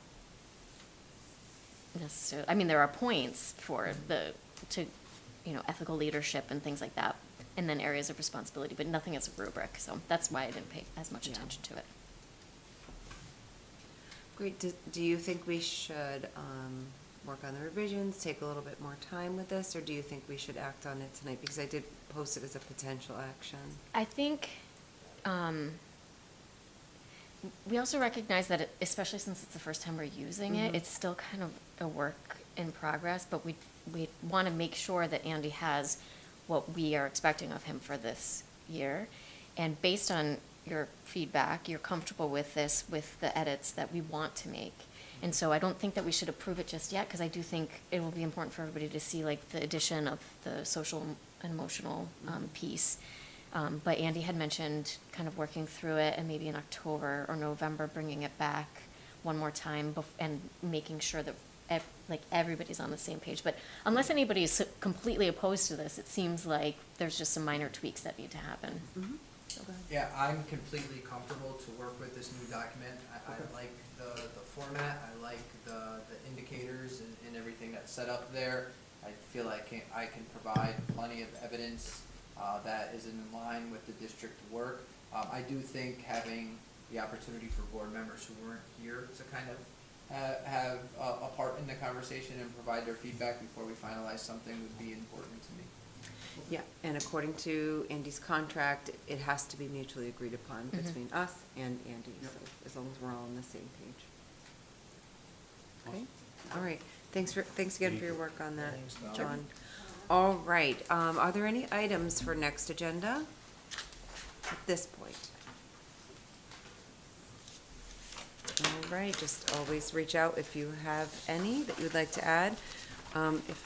Speaker 6: necessarily, I mean, there are points for ethical leadership and things like that, and then areas of responsibility, but nothing as a rubric, so that's why I didn't pay as much attention to it.
Speaker 2: Great. Do you think we should work on the revisions, take a little bit more time with this, or do you think we should act on it tonight? Because I did post it as a potential action.
Speaker 6: I think we also recognize that, especially since it's the first time we're using it, it's still kind of a work in progress, but we want to make sure that Andy has what we are expecting of him for this year. And based on your feedback, you're comfortable with this, with the edits that we want to make. And so I don't think that we should approve it just yet, because I do think it will be important for everybody to see like the addition of the social and emotional piece. But Andy had mentioned kind of working through it and maybe in October or November bringing it back one more time and making sure that everybody's on the same page. But unless anybody is completely opposed to this, it seems like there's just some minor tweaks that need to happen.
Speaker 1: Yeah, I'm completely comfortable to work with this new document. I like the format, I like the indicators and everything that's set up there. I feel like I can provide plenty of evidence that is in line with the district work. I do think having the opportunity for board members who weren't here to kind of have a part in the conversation and provide their feedback before we finalize something would be important to me.
Speaker 2: Yeah, and according to Andy's contract, it has to be mutually agreed upon between us and Andy, so as long as we're all on the same page. Okay, all right. Thanks again for your work on that,
Speaker 1: Thanks, Val.
Speaker 2: John. All right, are there any items for next agenda at this point? All right, just always reach out if you have any that you would like to add. If